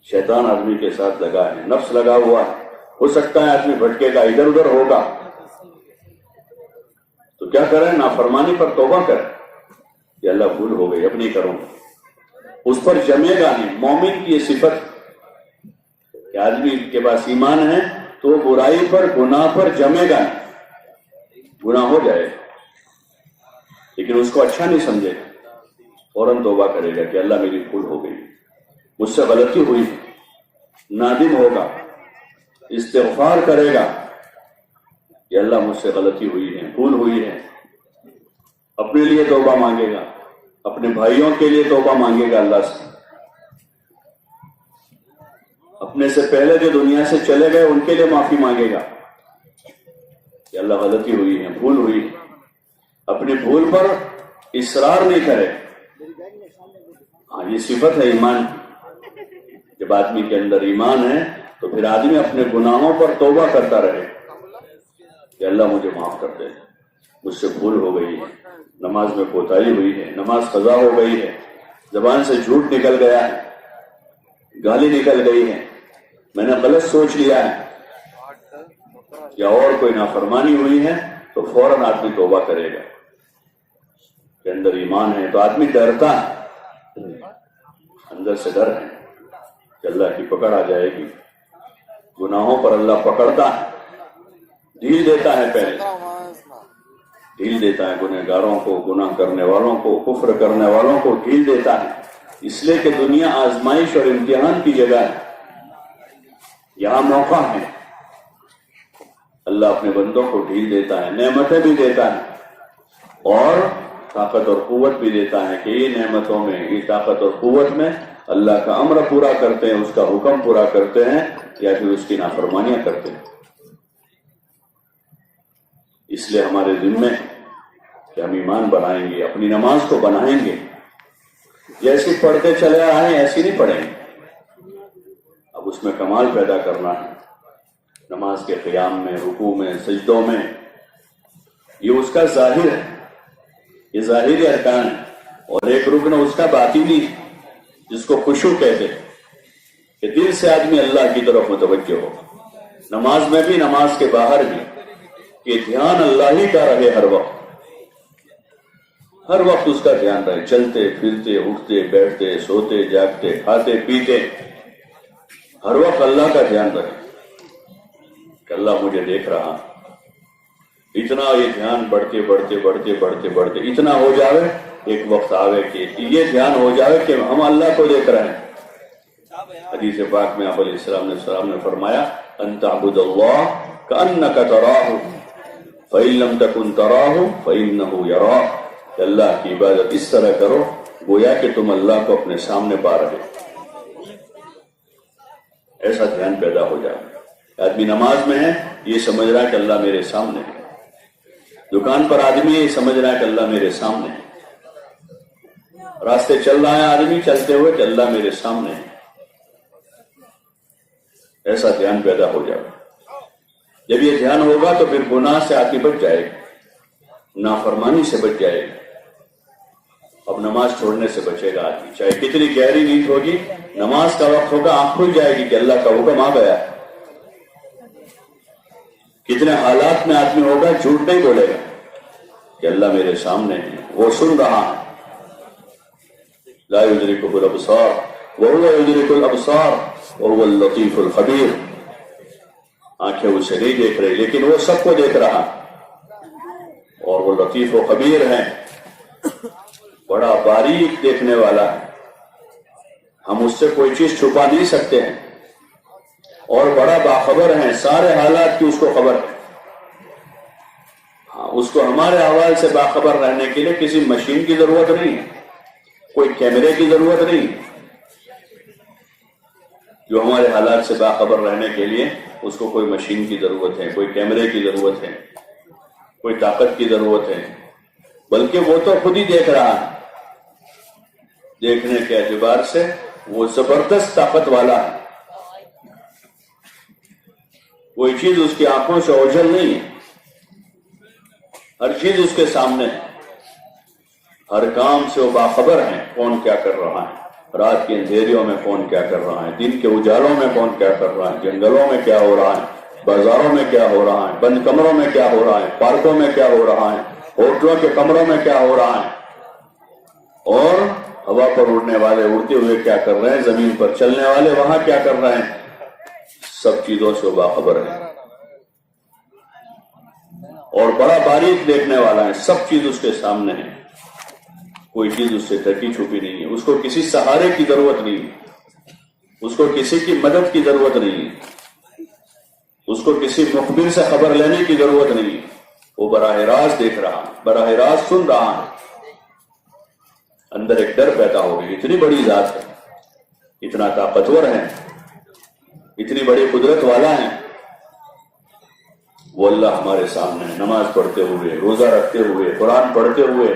شیطان آدمی کے ساتھ لگا ہے، نفس لگا ہوا ہے، ہو سکتا ہے آدمی بھٹکے گا، ادھر ادھر ہوگا، تو کیا کریں؟ نافرمانی پر توبہ کریں کہ اللہ بھول ہو گئی، اب نہیں کروں، اس پر جمے گا نہیں۔ مومن کی یہ صفت کہ آدمی کے پاس ایمان ہے تو برائی پر، گناہ پر جمے گا نہیں، گناہ ہو جائے لیکن اس کو اچھا نہیں سمجھے گا، فوراً توبہ کرے گا کہ اللہ میری بھول ہو گئی، مجھ سے غلطی ہوئی، نادم ہوگا، استغفار کرے گا کہ اللہ مجھ سے غلطی ہوئی ہے، بھول ہوئی ہے، اپنے لیے توبہ مانگے گا، اپنے بھائیوں کے لیے توبہ مانگے گا اللہ سے، اپنے سے پہلے جو دنیا سے چلے گئے ان کے لیے معافی مانگے گا کہ اللہ غلطی ہوئی ہے، بھول ہوئی ہے۔ اپنی بھول پر اصرار نہیں کرے۔ ہاں، یہ صفت ہے ایمان کی۔ جب آدمی کے اندر ایمان ہے تو پھر آدمی اپنے گناہوں پر توبہ کرتا رہے کہ اللہ مجھے معاف کر دے، مجھ سے بھول ہو گئی ہے، نماز میں کوتاہی ہوئی ہے، نماز قضا ہو گئی ہے، زبان سے جھوٹ نکل گیا ہے، گالی نکل گئی ہے، میں نے غلط سوچ لیا ہے یا اور کوئی نافرمانی ہوئی ہے، تو فوراً آدمی توبہ کرے گا کہ اندر ایمان ہے۔ تو آدمی ڈرتا ہے، اندر سے ڈر ہے کہ اللہ کی پکڑ آ جائے گی، گناہوں پر اللہ پکڑتا ہے، ڈھیل دیتا ہے، پہلے ڈھیل دیتا ہے گنہگاروں کو، گناہ کرنے والوں کو، کفر کرنے والوں کو ڈھیل دیتا ہے، اس لیے کہ دنیا آزمائش اور امتحان کی جگہ ہے، یہاں موقع ہے۔ اللہ اپنے بندوں کو ڈھیل دیتا ہے، نعمتیں بھی دیتا ہے اور طاقت اور قوت بھی دیتا ہے کہ یہ نعمتوں میں، یہ طاقت اور قوت میں اللہ کا امر پورا کرتے ہیں، اس کا حکم پورا کرتے ہیں یا پھر اس کی نافرمانیاں کرتے ہیں۔ اس لیے ہمارے ذمہ ہے کہ ہم ایمان بنائیں گے، اپنی نماز کو بنائیں گے، جیسی پڑھتے چلے آئے ایسی نہیں پڑھیں گے، اب اس میں کمال پیدا کرنا ہے۔ نماز کے قیام میں، رکوع میں، سجدوں میں، یہ اس کا ظاہر ہے، یہ ظاہری ارکان ہے، اور ایک رکن اس کا باطنی ہے جس کو خشوع کہتے ہیں کہ دل سے آدمی اللہ کی طرف متوجہ ہو، نماز میں بھی، نماز کے باہر بھی، کہ دھیان اللہ ہی کا رہے ہر وقت۔ ہر وقت اس کا دھیان رہے، چلتے پھرتے اٹھتے بیٹھتے سوتے جاگتے کھاتے پیتے ہر وقت اللہ کا دھیان رہے کہ اللہ مجھے دیکھ رہا. اتنا یہ دھیان بڑھتے بڑھتے بڑھتے بڑھتے بڑھتے اتنا ہو جاوے، ایک وقت آوے کہ یہ دھیان ہو جاوے کہ ہم اللہ کو دیکھ رہے ہیں. حدیث پاک میں آپ علیہ السلام نے فرمایا ان تعبد اللہ کأنک تراہ فإن لم تکن تراہ فإنہ یراک. اللہ کی عبادت اس طرح کرو گویا کہ تم اللہ کو اپنے سامنے پا رہے. ایسا دھیان پیدا ہو جائے. آدمی نماز میں ہے یہ سمجھ رہا ہے کہ اللہ میرے سامنے ہے، دکان پر آدمی یہ سمجھ رہا ہے کہ اللہ میرے سامنے ہے، راستے چل رہا ہے آدمی چلتے ہوئے کہ اللہ میرے سامنے ہے. ایسا دھیان پیدا ہو جائے. جب یہ دھیان ہوگا تو پھر گناہ سے آدمی بچ جائے گا، نافرمانی سے بچ جائے گا. اب نماز چھوڑنے سے بچے گا آدمی، چاہے کتنی گہری نیند ہوگی، نماز کا وقت ہوگا آنکھ کھل جائے گی کہ اللہ کا حکم آ گیا. کتنے حالات میں آدمی ہوگا جھوٹ نہیں بولے گا کہ اللہ میرے سامنے ہے، وہ سن رہا ہے. لا یدرکہ الابصار وہو یدرک الابصار وہو اللطیف الخبیر. آنکھیں اسے نہیں دیکھ رہی لیکن وہ سب کو دیکھ رہا اور وہ لطیف و خبیر ہے، بڑا باریک دیکھنے والا ہے. ہم اس سے کوئی چیز چھپا نہیں سکتے ہیں اور بڑا باخبر ہیں، سارے حالات کی اس کو خبر ہے. ہاں، اس کو ہمارے احوال سے باخبر رہنے کے لیے کسی مشین کی ضرورت نہیں ہے، کوئی کیمرے کی ضرورت نہیں. جو ہمارے حالات سے باخبر رہنے کے لیے اس کو کوئی مشین کی ضرورت ہے، کوئی کیمرے کی ضرورت ہے، کوئی طاقت کی ضرورت ہے، بلکہ وہ تو خود ہی دیکھ رہا ہے. دیکھنے کے اعتبار سے وہ زبردست طاقت والا ہے. کوئی چیز اس کی آنکھوں سے اوجھل نہیں ہے، ہر چیز اس کے سامنے ہے. ہر کام سے وہ باخبر ہیں، کون کیا کر رہا ہے، رات کے اندھیریوں میں کون کیا کر رہا ہے، دن کے اجالوں میں کون کیا کر رہا ہے، جنگلوں میں کیا ہو رہا ہے، بازاروں میں کیا ہو رہا ہے، بند کمروں میں کیا ہو رہا ہے، پارکوں میں کیا ہو رہا ہے، ہوٹلوں کے کمروں میں کیا ہو رہا ہے، اور ہوا پر اڑنے والے اڑتے ہوئے کیا کر رہے ہیں، زمین پر چلنے والے وہاں کیا کر رہے ہیں. سب چیزوں سے باخبر ہے اور بڑا باریک دیکھنے والا ہے. سب چیز اس کے سامنے ہے، کوئی چیز اس سے ڈھکی چھپی نہیں ہے. اس کو کسی سہارے کی ضرورت نہیں ہے، اس کو کسی کی مدد کی ضرورت نہیں ہے، اس کو کسی مخبر سے خبر لینے کی ضرورت نہیں ہے. وہ براہ راست دیکھ رہا ہے، براہ راست سن رہا ہے. اندر ایک ڈر پیدا ہو گئی، اتنی بڑی ذات ہے، اتنا طاقتور ہے، اتنی بڑی قدرت والا ہے. وہ اللہ ہمارے سامنے ہے، نماز پڑھتے ہوئے، روزہ رکھتے ہوئے، قرآن پڑھتے ہوئے،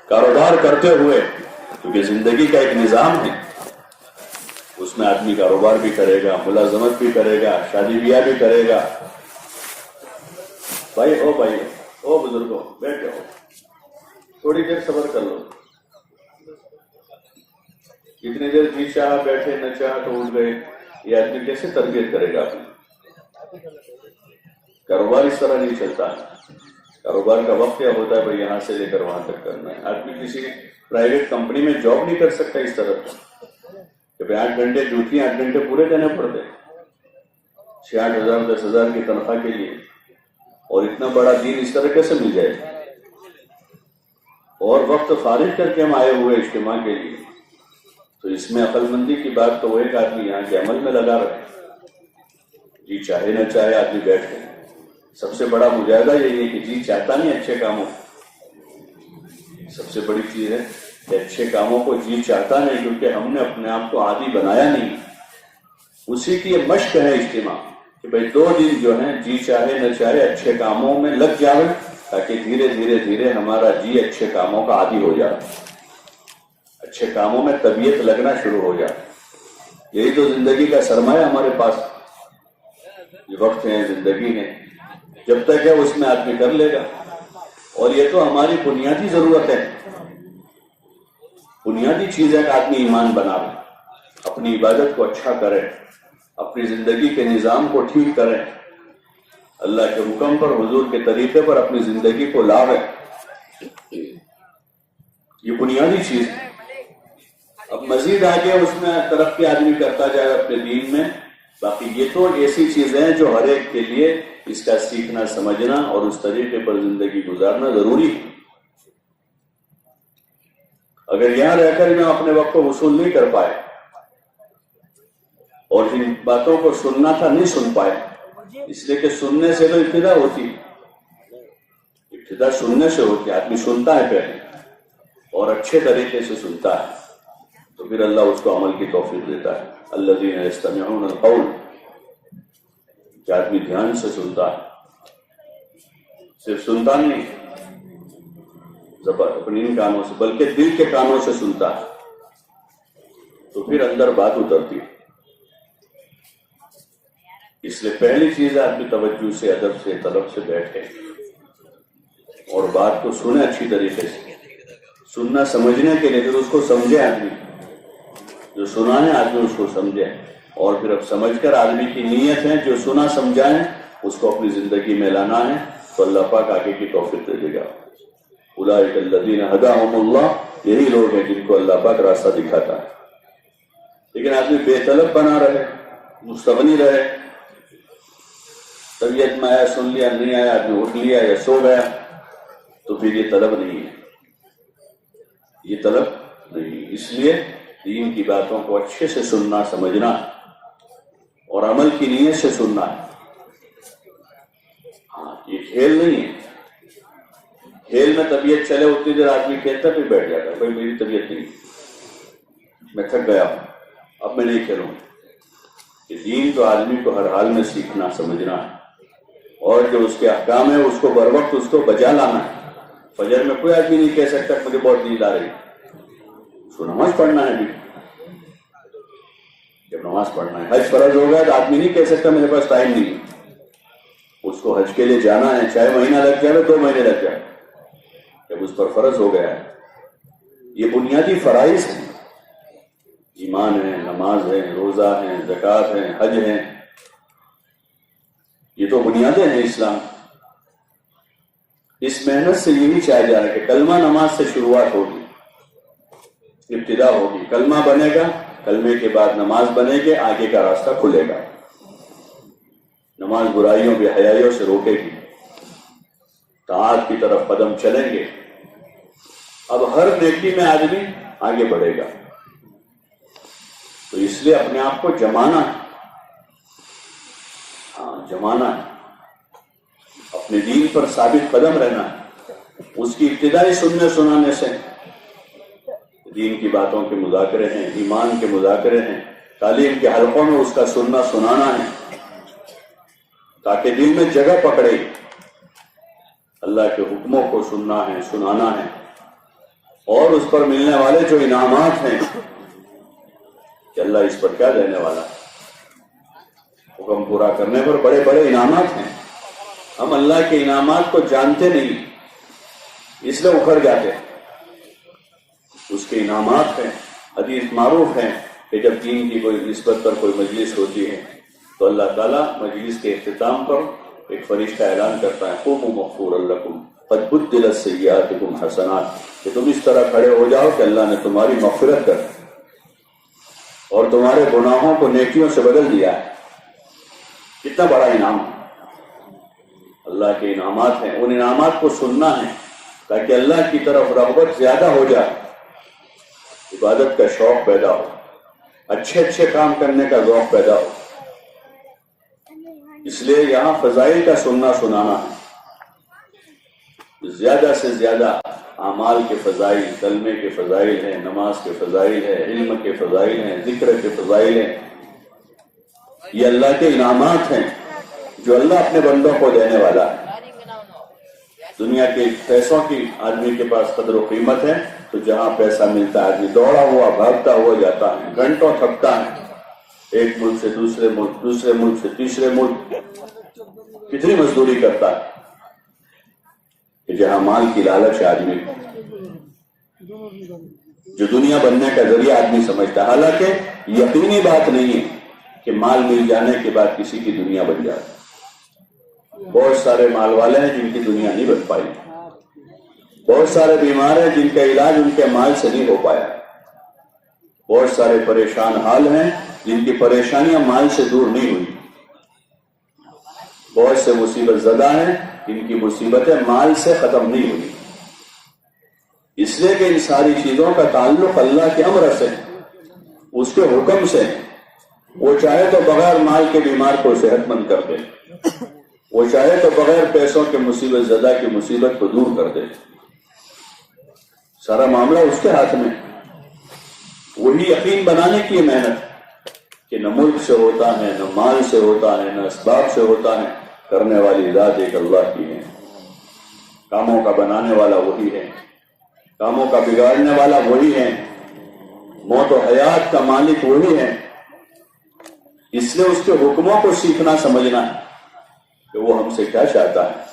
کاروبار کرتے ہوئے. کیونکہ زندگی کا ایک نظام ہے، اس میں آدمی کاروبار بھی کرے گا، ملازمت بھی کرے گا، شادی بیاہ بھی کرے گا. بھائی او بزرگوں بیٹھے ہو، تھوڑی دیر صبر کر لو. اتنی دیر جی چاہ بیٹھے نہ چاہ تو اٹھ گئے، یہ آدمی کیسے تربیت کرے گا اپنی؟ کاروبار اس طرح نہیں چلتا ہے. کاروبار کا وقت کیا ہوتا ہے بھائی، یہاں سے لے کر وہاں تک کرنا ہے. آدمی کسی پرائیویٹ کمپنی میں جاب نہیں کر سکتا اس طرح کہ بھائی 8 گھنٹے ڈیوٹی 8 گھنٹے پورے دینے پڑتے 6-8 ہزار 10,000 کی تنخواہ کے لیے، اور اتنا بڑا دین اس طرح کیسے مل جائے. اور وقت فارغ کر کے ہم آئے ہوئے اجتماع کے لیے، تو اس میں عقل مندی کی بات تو وہ ایک آدمی یہاں کے عمل میں لگا رہے، جی چاہے نہ چاہے آدمی بیٹھ گئے. سب سے بڑا مجاہدہ یہی ہے کہ جی چاہتا نہیں اچھے کاموں. سب سے بڑی چیز ہے کہ اچھے کاموں کو جی چاہتا نہیں، کیونکہ ہم نے اپنے آپ کو عادی بنایا نہیں. اسی کی یہ مشق ہے اجتماع کہ بھائی 2 دن جو ہیں جی چاہے نہ چاہے اچھے کاموں میں لگ جاوے، تاکہ دھیرے دھیرے دھیرے ہمارا جی اچھے کاموں کا عادی ہو جائے، اچھے کاموں میں طبیعت لگنا شروع ہو جائے. یہی تو زندگی کا سرمایہ ہمارے پاس یہ وقت ہے، زندگی ہے، جب تک ہے اس میں آدمی کر لے گا. اور یہ تو ہماری بنیادی ضرورت ہے، بنیادی چیز ہے کہ آدمی ایمان بنائے، اپنی عبادت کو اچھا کرے، اپنی زندگی کے نظام کو ٹھیک کرے، اللہ کے حکم پر، حضور کے طریقے پر اپنی زندگی کو لاوے. یہ بنیادی چیز ہے. اب مزید آگے اس میں ترقی آدمی کرتا جائے اپنے دین میں. باقی یہ تو ایسی چیزیں ہیں جو ہر ایک کے لیے اس کا سیکھنا سمجھنا اور اس طریقے پر زندگی گزارنا ضروری ہے. اگر یہاں رہ کر میں اپنے وقت کو وصول نہیں کر پائے اور جن باتوں کو سننا تھا نہیں سن پائے، اس لیے کہ سننے سے تو ابتدا ہوتی ہے، ابتدا سننے سے ہوتی ہے. آدمی سنتا ہے پہلے اور اچھے طریقے سے سنتا ہے تو پھر اللہ اس کو عمل کی توفیق دیتا ہے. الذین یستمعون القول، کہ آدمی دھیان سے سنتا ہے، صرف سنتا نہیں اپنی ان کانوں سے بلکہ دل کے کانوں سے سنتا ہے، تو پھر اندر بات اترتی ہے. اس لیے پہلی چیز ہے آدمی توجہ سے، ادب سے، طلب سے بیٹھے اور بات کو سنے اچھی طریقے سے. سننا سمجھنے کے لیے پھر اس کو سمجھے آدمی، جو سنا ہے آدمی اس کو سمجھے، اور پھر اب سمجھ کر آدمی کی نیت ہے جو سنا سمجھا ہے اس کو اپنی زندگی میں لانا ہے تو اللہ پاک آگے کی توفیق دے گا. اولئک الذین ھداھم اللہ، یہی لوگ ہیں جن کو اللہ پاک راستہ دکھاتا ہے. لیکن آدمی بے طلب بنا رہے، مستغنی رہے، طبیعت میں آیا سن لیا، نہیں آیا آدمی اٹھ لیا یا سو گیا، تو پھر یہ طلب نہیں ہے، یہ طلب نہیں. اس لیے دین کی باتوں کو اچھے سے سننا سمجھنا اور عمل کی نیت سے سننا ہے. ہاں یہ کھیل نہیں ہے. کھیل میں طبیعت چلے اتنی دیر آدمی کھیلتا پھر بیٹھ جاتا ہے، بھائی میری طبیعت نہیں، میں تھک گیا ہوں، اب میں نہیں کھیلوں. کہ دین تو آدمی کو ہر حال میں سیکھنا سمجھنا ہے، اور جو اس کے احکام ہے اس کو بر وقت اس کو بجا لانا ہے. فجر میں کوئی آدمی نہیں کہہ سکتا مجھے بہت نیند آ رہی، اس کو نماز پڑھنا ہے. بھی جب نماز پڑھنا ہے، حج فرض ہو گیا تو آدمی نہیں کہہ سکتا میرے پاس ٹائم نہیں، اس کو حج کے لیے جانا ہے، چاہے مہینہ لگ جائے 2 مہینے لگ جائے، جب اس پر فرض ہو گیا ہے. یہ بنیادی فرائض ہیں، ایمان ہے، نماز ہے، روزہ ہے، زکوٰۃ ہے، حج ہے، یہ تو بنیادیں ہیں اسلام. اس محنت سے یہی چاہا جا رہا ہے کہ کلمہ نماز سے شروعات ہوگی، ابتدا ہوگی، کلمہ بنے گا، کلمے کے بعد نماز بنے گی، آگے کا راستہ کھلے گا. نماز برائیوں بے حیائیوں سے روکے گی، طاعت کی طرف قدم چلیں گے. اب ہر نیکی میں آدمی آگے بڑھے گا. تو اس لیے اپنے آپ کو جمانا ہے، جمانا ہے، اپنے دین پر ثابت قدم رہنا ہے. اس کی ابتدائی سننے سنانے سے دین کی باتوں کے مذاکرے ہیں، ایمان کے مذاکرے ہیں، تعلیم کے حلقوں میں اس کا سننا سنانا ہے تاکہ دل میں جگہ پکڑے. اللہ کے حکموں کو سننا ہے، سنانا ہے، اور اس پر ملنے والے جو انعامات ہیں کہ اللہ اس پر کیا دینے والا ہے. حکم پورا کرنے پر بڑے بڑے انعامات ہیں. ہم اللہ کے انعامات کو جانتے نہیں، اس لیے اکھڑ جاتے ہیں. اس کے انعامات ہیں. حدیث معروف ہے کہ جب دین کی کوئی نسبت پر کوئی مجلس ہوتی ہے تو اللہ تعالیٰ مجلس کے اختتام پر ایک فرشتہ اعلان کرتا ہے قوموا مغفورا لکم قد بدلت سیئاتکم حسنات، کہ تم اس طرح کھڑے ہو جاؤ کہ اللہ نے تمہاری مغفرت کر اور تمہارے گناہوں کو نیکیوں سے بدل دیا ہے. کتنا بڑا انعام اللہ کے انعامات ہیں. ان انعامات کو سننا ہے تاکہ اللہ کی طرف رغبت زیادہ ہو جائے، عبادت کا شوق پیدا ہو، اچھے اچھے کام کرنے کا ذوق پیدا ہو. اس لیے یہاں فضائل کا سننا سنانا ہے. زیادہ سے زیادہ اعمال کے فضائل، کلمے کے فضائل ہیں، نماز کے فضائل ہیں، علم کے فضائل ہیں، ذکر کے فضائل ہیں. یہ اللہ کے انعامات ہیں جو اللہ اپنے بندوں کو دینے والا ہے. دنیا کے پیسوں کی آدمی کے پاس قدر و قیمت ہے تو جہاں پیسہ ملتا ہے آدمی دوڑا ہوا بھاگتا ہوا جاتا ہے، گھنٹوں تھکتا ہے، ایک ملک سے دوسرے ملک، دوسرے ملک سے تیسرے ملک، کتنی مزدوری کرتا ہے کہ جہاں مال کی لالچ ہے آدمی جو دنیا بننے کا ذریعہ آدمی سمجھتا ہے. حالانکہ یقینی بات نہیں ہے کہ مال مل جانے کے بعد کسی کی دنیا بن جائے. بہت سارے مال والے ہیں جن کی دنیا نہیں بن پائی. بہت سارے بیمار ہیں جن کا علاج ان کے مال سے نہیں ہو پایا. بہت سارے پریشان حال ہیں جن کی پریشانیاں مال سے دور نہیں ہوئی. بہت سے مصیبت زدہ ہیں جن کی مصیبتیں مال سے ختم نہیں ہوئی. اس لیے کہ ان ساری چیزوں کا تعلق اللہ کے امر سے، اس کے حکم سے. وہ چاہے تو بغیر مال کے بیمار کو صحت مند کر دے، وہ چاہے تو بغیر پیسوں کے مصیبت زدہ کی مصیبت کو دور کر دے. سارا معاملہ اس کے ہاتھ میں. وہی یقین بنانے کی محنت کہ نہ ملک سے ہوتا ہے، نہ مال سے ہوتا ہے، نہ اسباب سے ہوتا ہے. کرنے والی ذات ایک اللہ کی ہے. کاموں کا بنانے والا وہی ہے، کاموں کا بگاڑنے والا وہی ہے، موت و حیات کا مالک وہی ہے. اس لیے اس کے حکموں کو سیکھنا سمجھنا ہے کہ وہ ہم سے کیا چاہتا ہے.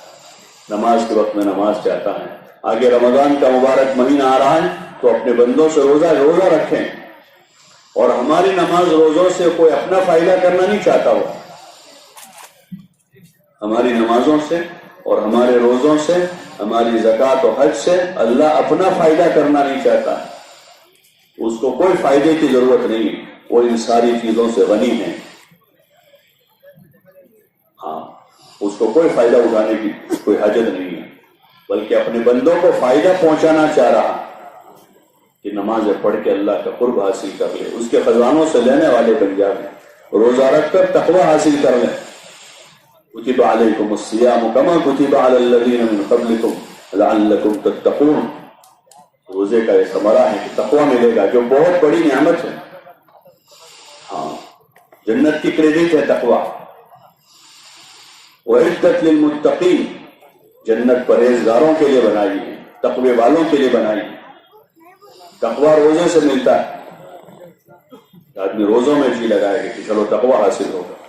نماز کے وقت میں نماز چاہتا ہے. آگے رمضان کا مبارک مہینہ آ رہا ہے تو اپنے بندوں سے روزہ رکھیں. اور ہماری نماز روزوں سے کوئی اپنا فائدہ کرنا نہیں چاہتا. ہو ہماری نمازوں سے اور ہمارے روزوں سے، ہماری زکوٰۃ و حج سے اللہ اپنا فائدہ کرنا نہیں چاہتا. اس کو کوئی فائدے کی ضرورت نہیں. وہ ان ساری چیزوں سے غنی ہے. ہاں، اس کو کوئی فائدہ اٹھانے کی کوئی حاجت نہیں ہے، بلکہ اپنے بندوں کو فائدہ پہنچانا چاہ رہا کہ نمازیں پڑھ کے اللہ کا قرب حاصل کر لے، اس کے خزانوں سے لینے والے بن جائیں. روزہ رکھ کر تقوی حاصل کر لیں. کتب علیکم الصیام کما کتب علی الذین من قبلکم لعلکم تتقون. روزے کا یہ ثمرہ ہے کہ تقوی ملے گا، جو بہت بڑی نعمت ہے. ہاں، جنت کی کریڈٹ ہے تقوی. وعدت للمتقین، جنت پرہیزگاروں کے لیے بنائی ہے، تقوی والوں کے لیے بنائی ہے. تقوی روزے سے ملتا ہے. آدمی روزوں میں جی لگائے گا کہ چلو تقوی حاصل ہوگا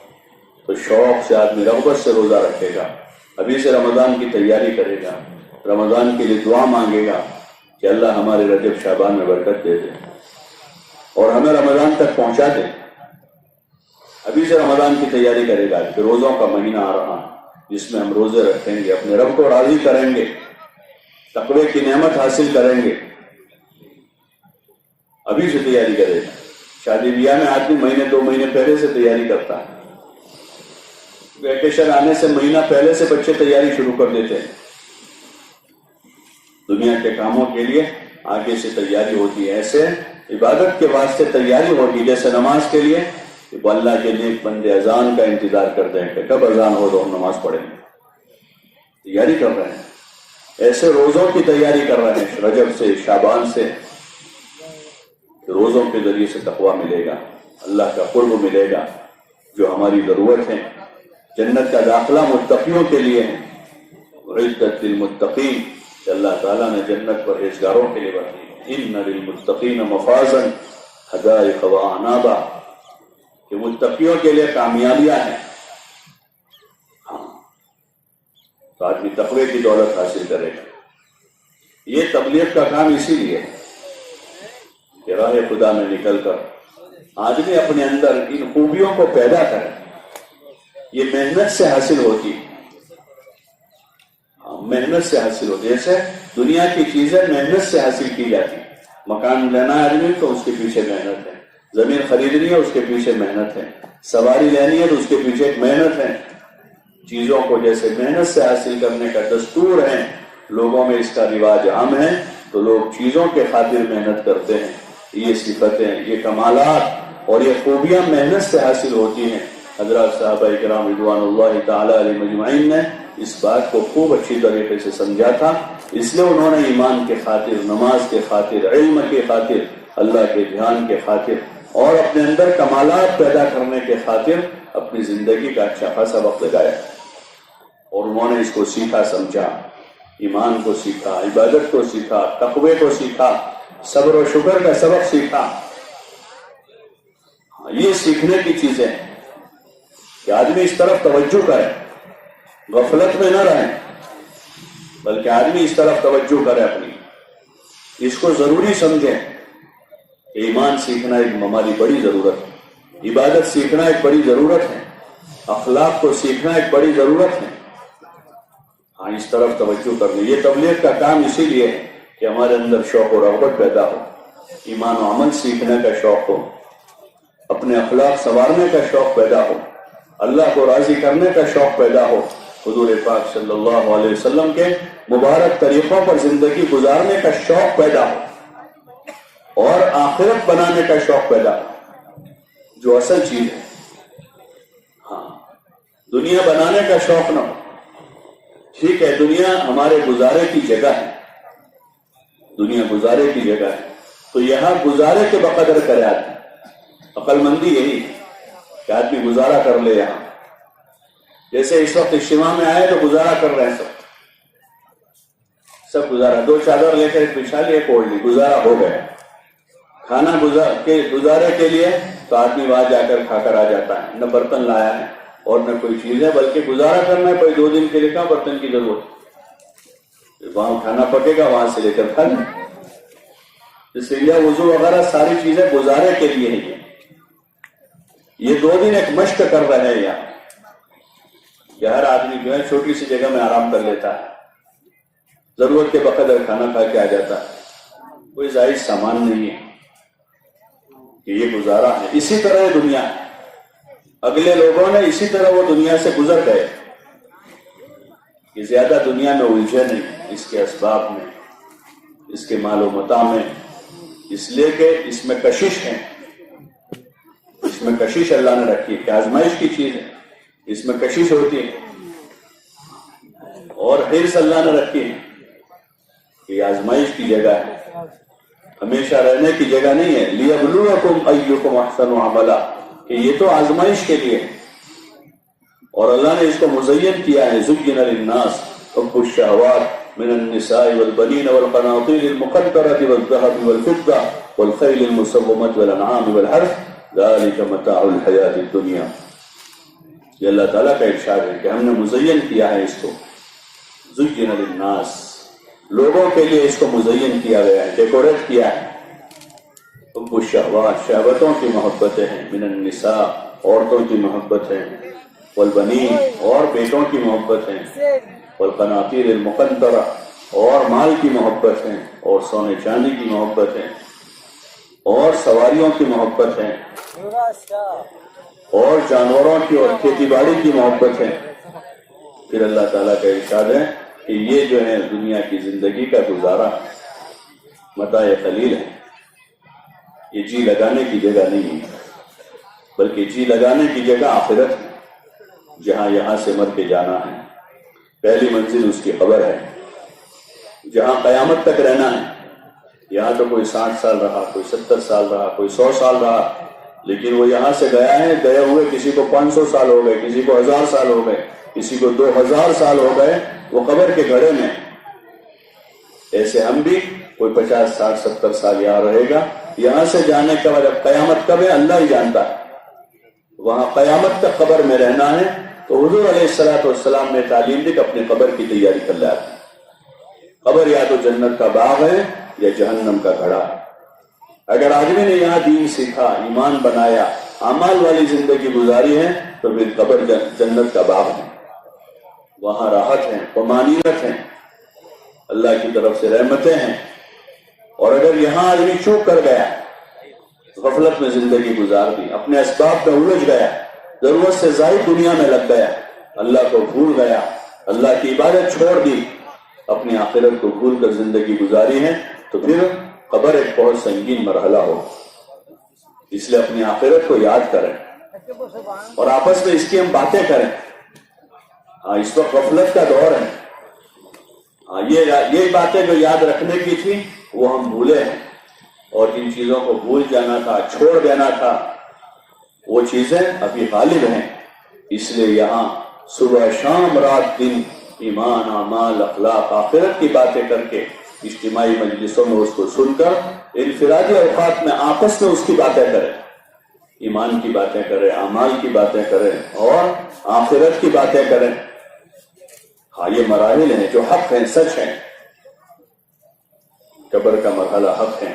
تو شوق سے آدمی رغبت سے روزہ رکھے گا. ابھی سے رمضان کی تیاری کرے گا، رمضان کے لیے دعا مانگے گا کہ اللہ ہمارے رجب شعبان میں برکت دے دے اور ہمیں رمضان تک پہنچا دے. ابھی سے رمضان کی تیاری کرے گا کہ روزوں کا مہینہ آ رہا ہے جس میں ہم روزے رکھیں گے، اپنے رب کو راضی کریں گے، تقوی کی نعمت حاصل کریں گے. ابھی سے تیاری کرے گا. شادی بیاہ میں آدمی مہینے 2 مہینے پہلے سے تیاری کرتا ہے. ویکیشن آنے سے مہینہ پہلے سے بچے تیاری شروع کر دیتے ہیں. دنیا کے کاموں کے لیے آگے سے تیاری ہوتی ہے. ایسے عبادت کے واسطے تیاری ہوگی جیسے نماز کے لیے کہ اللہ کے نیک بندے اذان کا انتظار کرتے ہیں کہ کب اذان ہو تو ہم نماز پڑھیں گے. تیاری کر رہے ہیں. ایسے روزوں کی تیاری کر رہے ہیں رجب سے، شعبان سے. روزوں کے ذریعے سے تقوی ملے گا، اللہ کا قرب ملے گا جو ہماری ضرورت ہے. جنت کا داخلہ متقیوں کے لیے ہے. عدت للمتقین، کہ اللہ تعالیٰ نے جنت پرہیزگاروں کے لیے بنائی. ان للمتقین مفازا حدائق واعنابا، کہ متقیوں کے لیے کامیابیاں ہیں. ہاں، تو آدمی تقوی کی دولت حاصل کرے گا. یہ تبلیغ کا کام اسی لیے ہے کہ راہ خدا میں نکل کر آدمی اپنے اندر ان خوبیوں کو پیدا کرے. یہ محنت سے حاصل ہوتی، محنت سے حاصل ہوتی. جیسے دنیا کی چیزیں محنت سے حاصل کی جاتی. مکان لینا ہے آدمی تو اس کے پیچھے محنت ہے، زمین خریدنی ہے اس کے پیچھے محنت ہے، سواری لینی ہے تو اس کے پیچھے ایک محنت ہے. چیزوں کو جیسے محنت سے حاصل کرنے کا دستور ہے، لوگوں میں اس کا رواج عام ہے تو لوگ چیزوں کے خاطر محنت کرتے ہیں. یہ صفتیں، یہ کمالات اور یہ خوبیاں محنت سے حاصل ہوتی ہیں. حضرات صحابہ کرام رضوان اللہ تعالی علیہ مجمعین نے اس بات کو خوب اچھی طریقے سے سمجھا تھا. اس لیے انہوں نے ایمان کے خاطر، نماز کے خاطر، علم کے خاطر، اللہ کے دھیان کے خاطر اور اپنے اندر کمالات پیدا کرنے کے خاطر اپنی زندگی کا اچھا خاصا وقت لگایا. اور انہوں نے اس کو سیکھا، سمجھا، ایمان کو سیکھا، عبادت کو سیکھا، تقوی کو سیکھا، صبر و شکر کا سبق سیکھا. یہ سیکھنے کی چیزیں کہ آدمی اس طرف توجہ کرے، غفلت میں نہ رہے، بلکہ آدمی اس طرف توجہ کرے اپنی، اس کو ضروری سمجھے. ایمان سیکھنا ایک ہماری بڑی ضرورت ہے، عبادت سیکھنا ایک بڑی ضرورت ہے، اخلاق کو سیکھنا ایک بڑی ضرورت ہے. ہاں اس طرف توجہ کرنی. یہ تبلیغ کا کام اسی لیے ہے کہ ہمارے اندر شوق و رغبت پیدا ہو, ایمان و عمل سیکھنے کا شوق ہو, اپنے اخلاق سنوارنے کا شوق پیدا ہو, اللہ کو راضی کرنے کا شوق پیدا ہو, حضور پاک صلی اللہ علیہ وسلم کے مبارک طریقوں پر زندگی گزارنے کا شوق پیدا ہو اور آخرت بنانے کا شوق پیدا ہو, جو اصل چیز ہے. ہاں دنیا بنانے کا شوق نہ ہو. ٹھیک ہے دنیا ہمارے گزارے کی جگہ ہے, دنیا گزارے کی جگہ ہے, تو یہاں گزارے کے بقدر کرے آدمی. عقل مندی یہی کہ آدمی گزارا کر لے. یہاں جیسے اس وقت اجتماع میں آئے تو گزارا کر رہے ہیں سب گزارا, 2 چادر لے کر بچھا لیے, کوڑ لی, گزارا ہو گیا. کھانا گزارے کے لیے تو آدمی وہاں جا کر کھا کر آ جاتا ہے, نہ برتن لایا ہے اور نہ کوئی چیز ہے, بلکہ گزارا کرنا ہے. کوئی 2 دن کے لیے کہاں برتن کی ضرورت, وہاں کھانا پکے گا وہاں سے لے کر کھا لیں. اس لیے وضو وغیرہ ساری چیزیں گزارے کے لیے ہیں. یہ 2 دن ایک مشق کر رہے ہیں یہاں کہ ہر آدمی جو ہے چھوٹی سی جگہ میں آرام کر لیتا ہے, ضرورت کے بقدر کھانا کھا کے آ جاتا ہے. کوئی زائد سامان نہیں ہے کہ یہ گزارا ہے. اسی طرح دنیا ہے. اگلے لوگوں نے اسی طرح وہ دنیا سے گزر گئے کہ زیادہ دنیا میں الجھے نہیں, اس کے اسباب میں, اس کے مال و متاع میں, اس لیے کہ اس میں کشش ہے. اس میں کشش اللہ نے رکھی ہے کہ آزمائش کی چیز ہے, اس میں کشش ہوتی ہے. اور حرص اللہ نے رکھی ہے کہ آزمائش کی جگہ ہے, ہمیشہ رہنے کی جگہ نہیں ہے. لِيَبْلُوَكُمْ أَيُّكُمْ أَحْسَنُ عَمَلًا, کہ یہ تو آزمائش کے لیے ہے. اور اللہ نے اس کو مزین کیا ہے. زُيِّنَ لِلنَّاسِ حُبُّ الشَّهَوَاتِ مِنَ النِّسَاءِ وَالْبَنِينَ وَالْقَنَاطِيرِ الْمُقَنطَرَةِ وَالذَّهَبِ وَالْفِضَّةِ وَالْخَيْلِ الْمُسَوَّمَةِ وَالْأَنْعَامِ وَالْحَرْثِ ذَلِكَ مَتَاعُ الْحَيَاةِ الدُّنْيَا. یہ اللہ تعالیٰ کا ارشاد ہے کہ ہم نے مزین کیا ہے اس کو. زُيِّنَ لِلنَّاسِ, لوگوں کے لیے اس کو مزین کیا گیا ہے, ڈیکوریٹ کیا ہے. حب الشہوات, شہوتوں کی محبتیں ہیں. من النساء, عورتوں کی محبت ہے. والبنین, اور بیٹوں کی محبت ہے. والقناطیر المقنطرہ, اور مال کی محبت ہے, اور سونے چاندی کی محبت ہے, اور سواریوں کی محبت ہے, اور جانوروں کی اور کھیتی باڑی کی محبت ہے. پھر اللہ تعالیٰ کا ارشاد ہے کہ یہ جو ہے دنیا کی زندگی کا گزارا متاع قلیل ہے. یہ جی لگانے کی جگہ نہیں ہے, بلکہ جی لگانے کی جگہ آخرت ہے, جہاں یہاں سے مر کے جانا ہے. پہلی منزل اس کی قبر ہے, جہاں قیامت تک رہنا ہے. یہاں تو کوئی 60 سال رہا, کوئی 70 سال رہا, کوئی 100 سال رہا, لیکن وہ یہاں سے گیا ہے. گئے ہوئے کسی کو 500 سال ہو گئے, کسی کو 1000 سال ہو گئے, کسی کو 2000 سال ہو گئے, وہ قبر کے گڑھے میں. ایسے ہم بھی کوئی 50 60 70 سال یہاں رہے گا. یہاں سے جانے کا بعد قیامت کب ہے اللہ ہی جانتا ہے. وہاں قیامت تک قبر میں رہنا ہے. تو حضور علیہ الصلوۃ والسلام نے تعلیم دی کہ اپنی قبر کی تیاری کر لیا. قبر یا تو جنت کا باغ ہے یا جہنم کا گھڑا ہے. اگر آدمی نے یہاں دین سیکھا, ایمان بنایا, اعمال والی زندگی گزاری ہے, تو پھر قبر جنت کا باغ ہے. وہاں راحت ہے, طمانینت ہے, اللہ کی طرف سے رحمتیں ہیں. اور اگر یہاں آدمی چوک کر گیا, غفلت میں زندگی گزار دی, اپنے اسباب میں الجھ گیا, ضرورت سے زائد دنیا میں لگ گیا, اللہ کو بھول گیا, اللہ کی عبادت چھوڑ دی, اپنی آخرت کو بھول کر زندگی گزاری ہے, تو پھر قبر ایک بہت سنگین مرحلہ ہو. اس لیے اپنی آخرت کو یاد کریں اور آپس میں اس کی ہم باتیں کریں. ہاں اس وقت غفلت کا دور ہے. ہاں یہ باتیں جو یاد رکھنے کی تھی وہ ہم بھولے ہیں, اور جن چیزوں کو بھول جانا تھا, چھوڑ دینا تھا, وہ چیزیں ابھی غالب ہیں. اس لیے یہاں صبح شام رات دن ایمان, اعمال, اخلاق, آخرت کی باتیں کر کے اجتماعی مجلسوں میں اس کو سن کر انفرادی اوقات میں آپس میں اس کی باتیں کریں, ایمان کی باتیں کریں, اعمال کی باتیں کریں, اور آخرت کی باتیں کریں. ہاں یہ مراحل ہیں جو حق ہیں, سچ ہیں. قبر کا مرحلہ حق ہے.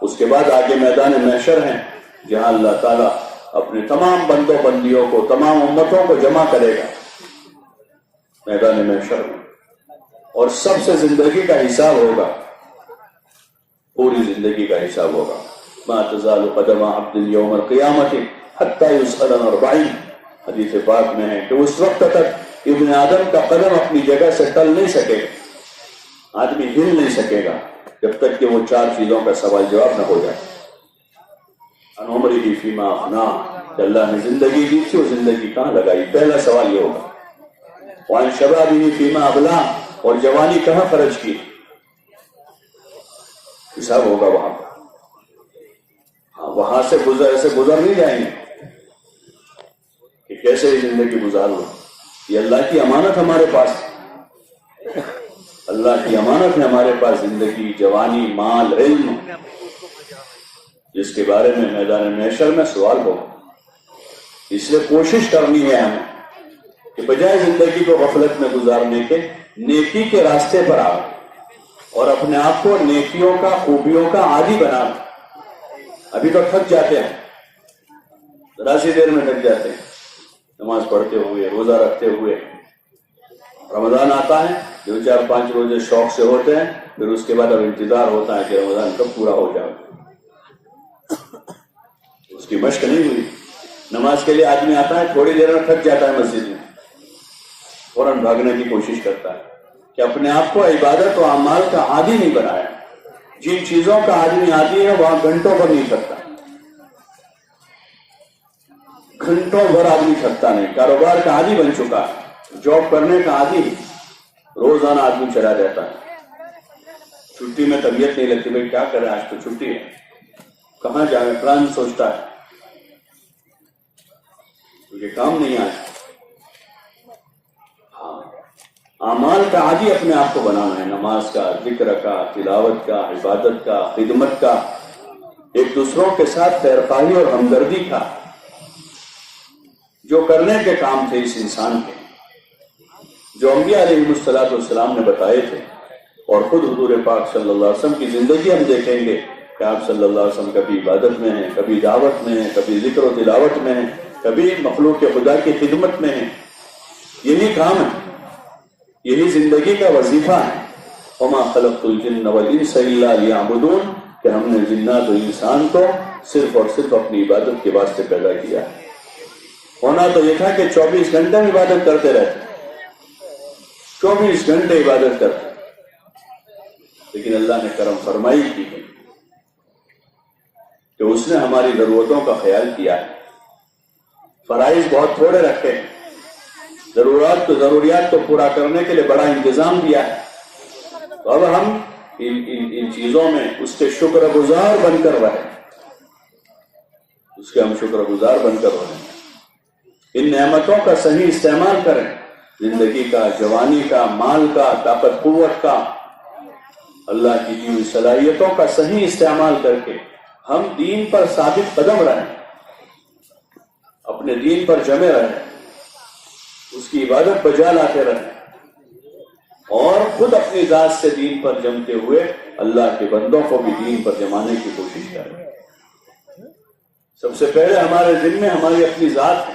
اس کے بعد آگے میدان محشر ہیں, جہاں اللہ تعالیٰ اپنے تمام بندوں بندیوں کو, تمام امتوں کو جمع کرے گا میدان محشر میں. اور سب سے زندگی کا حساب ہوگا، پوری زندگی کا حساب ہوگا. ما تزال قدم عبد یوم القیامت حتی یسأل عن 40. حدیث پاک میں ہے کہ اس وقت تک ابن آدم کا قدم اپنی جگہ سے ٹل نہیں سکے گا، آدمی ہل نہیں سکے گا جب تک کہ وہ 4 چیزوں کا سوال جواب نہ ہو جائے. عن عمرہ فیما افناہ، کہ اللہ نے زندگی دی تھی وہ زندگی کہاں لگائی، پہلا سوال یہ ہوگا. وعن شبابہ فیما ابلاہ، اور جوانی کہاں خرچ کی، حساب ہوگا وہاں پر. وہاں سے گزر نہیں جائیں گے کہ کیسے یہ زندگی گزار لو. یہ اللہ کی امانت ہمارے پاس ہے، اللہ کی امانت ہے ہمارے پاس، زندگی، جوانی، مال، علم، جس کے بارے میں میدان محشر میں سوال ہوگا. اس لیے کوشش کرنی ہے ہمیں کہ بجائے زندگی کو غفلت میں گزارنے کے نیکی کے راستے پر آؤ اور اپنے آپ کو نیکیوں کا، خوبیوں کا عادی بنا. ابھی تو تھک جاتے ہیں، ذرا سی دیر میں تھک جاتے ہیں، نماز پڑھتے ہوئے، روزہ رکھتے ہوئے. رمضان آتا ہے، 2-4-5 روزے شوق سے ہوتے ہیں، پھر اس کے بعد اب انتظار ہوتا ہے کہ رمضان کب پورا ہو جائے. اس کی مشق نہیں ہوئی. نماز کے لیے آدمی آتا ہے، تھوڑی دیر میں تھک جاتا ہے، مسجد میں فوراً بھاگنے کی کوشش کرتا ہے کہ اپنے آپ کو عبادت و اعمال کا عادی نہیں بنایا. جن چیزوں کا آدمی عادی ہے وہاں گھنٹوں پر نہیں تھکتا، گھنٹوں بھر آدمی تھکتا نہیں. کاروبار کا عادی بن چکا ہے، جاب کرنے کا عادی، روزانہ آدمی چلا جاتا ہے. چھٹی میں طبیعت نہیں لگتی، بھائی کیا کریں، آج تو چھٹی ہے، کہاں جائیں، پلان سوچتا ہے کیونکہ کام نہیں آج. اعمال کا عادی اپنے آپ کو بنانا ہے، نماز کا، ذکر کا، تلاوت کا، عبادت کا، خدمت کا، ایک دوسروں کے ساتھ خیرخواہی اور ہمدردی کا، جو کرنے کے کام تھے اس انسان کے، جو انبیاء علیہ السلام نے بتائے تھے. اور خود حضور پاک صلی اللہ علیہ وسلم کی زندگی ہم دیکھیں گے کہ آپ صلی اللہ علیہ وسلم کبھی عبادت میں ہیں، کبھی دعوت میں ہیں، کبھی ذکر و تلاوت میں ہیں، کبھی مخلوق خدا کی خدمت میں ہیں. یہی کام ہے، یہی زندگی کا وظیفہ ہے. وما خلقت الجن والانس الا لیعبدون، کہ ہم نے جنات و انسان کو صرف اور صرف اپنی عبادت کے واسطے پیدا کیا ہے. ہونا تو یہ تھا کہ 24 گھنٹے میں عبادت کرتے رہتے، 24 گھنٹے عبادت کرتے، لیکن اللہ نے کرم فرمائی کی ہے کہ اس نے ہماری ضرورتوں کا خیال کیا ہے. فرائض بہت تھوڑے رکھے ہیں، ضروریات کو پورا کرنے کے لیے بڑا انتظام دیا ہے. تو اب ہم ان چیزوں میں اس کے شکر گزار بن کر رہیں، اس کے ہم شکر گزار بن کر رہیں، ان نعمتوں کا صحیح استعمال کریں، زندگی کا، جوانی کا، مال کا، طاقت قوت کا، اللہ کی دی ہوئی صلاحیتوں کا صحیح استعمال کر کے ہم دین پر ثابت قدم رہیں، اپنے دین پر جمے رہیں، اس کی عبادت بجا لاتے رہیں، اور خود اپنی ذات سے دین پر جمتے ہوئے اللہ کے بندوں کو بھی دین پر جمانے کی کوشش کریں. سب سے پہلے ہمارے ذمے ہماری اپنی ذات ہے،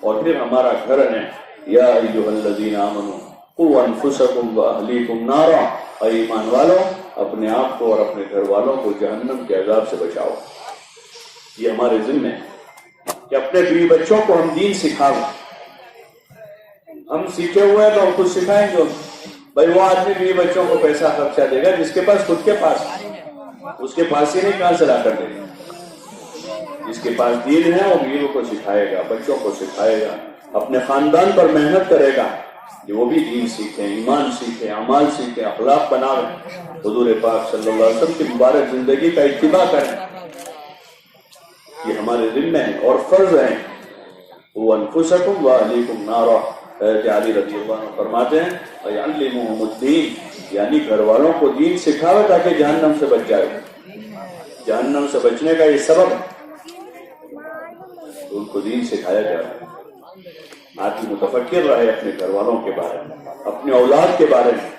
اور پھر ہمارا گھر ہے. یا ایھا الذین آمنوا قوا انفسکم واہلیکم نارا، اے ایمان والوں اپنے آپ کو اور اپنے گھر والوں کو جہنم کے عذاب سے بچاؤ. یہ ہمارے ذمے ہے کہ اپنے بیوی بچوں کو ہم دین سکھائیں. ہم سیکھے ہوئے ہیں تو ہم خود سکھائیں گے. بھائی وہ آدمی بیوی بچوں کو پیسہ خرچہ دے گا جس کے پاس خود کے پاس، اس کے پاس ہی نہیں کہاں سے لا کر دے گا. جس کے پاس دین ہے وہ بیوی کو سکھائے گا، بچوں کو سکھائے گا، اپنے خاندان پر محنت کرے گا کہ وہ بھی دین سیکھیں، ایمان سیکھیں، اعمال سیکھیں، اخلاق بنائیں، حضور پاک صلی اللہ علیہ وسلم کی مبارک زندگی کا اتباع کریں. یہ ہمارے ذمہ ہیں اور فرض ہیں. وَأَنفُسَكُمْ وَأَهْلِيكُمْ نَارًا، حضرت علی رضی اللہ عنہ فرماتے ہیں وَيَعْلِمُهُمُ الدِّينَ، یعنی گھر والوں کو دین سکھاوے تاکہ جہنم سے بچ جائے. جہنم سے بچنے کا یہ سبب ہے، ان کو دین سکھایا جائے. آدمی متفکر رہے اپنے گھر والوں کے بارے میں، اپنے اولاد کے بارے میں،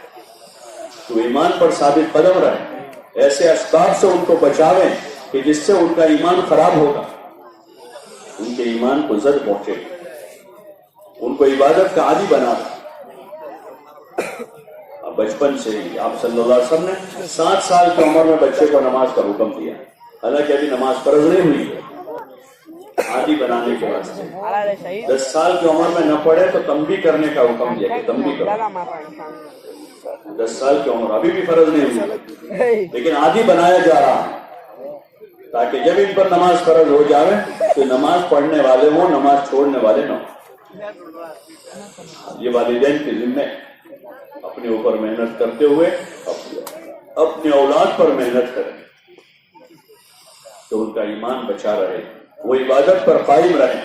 تو ایمان پر ثابت قدم رہے، ایسے اسباب سے ان کو بچاویں کہ جس سے ان کا ایمان خراب ہوگا، ان کے ایمان کو زد پہنچے گا، ان کو عبادت کا عادی بنا. اب بچپن سے ہی آپ صلی اللہ علیہ وسلم نے 7 سال کی عمر میں بچے کو نماز کا حکم دیا، حالانکہ ابھی نماز فرض نہیں ہوئی ہے، عادی بنانے کے واسطے۔ 10 سال کی عمر میں نہ پڑھے تو تنبیہ کرنے کا حکم دیا کہ تنبیہ کرو۔ 10 سال کی عمر ابھی بھی فرض نہیں ہوئی، لیکن عادی بنایا جا رہا ہے تاکہ جب ان پر نماز فرض ہو جائے تو نماز پڑھنے والے ہوں، نماز چھوڑنے والے نہ ہوں۔ یہ والدین کے ذمہ اپنے اوپر محنت کرتے ہوئے اپنے اولاد پر محنت کریں تو ان کا ایمان بچا رہے، وہ عبادت پر قائم رہیں،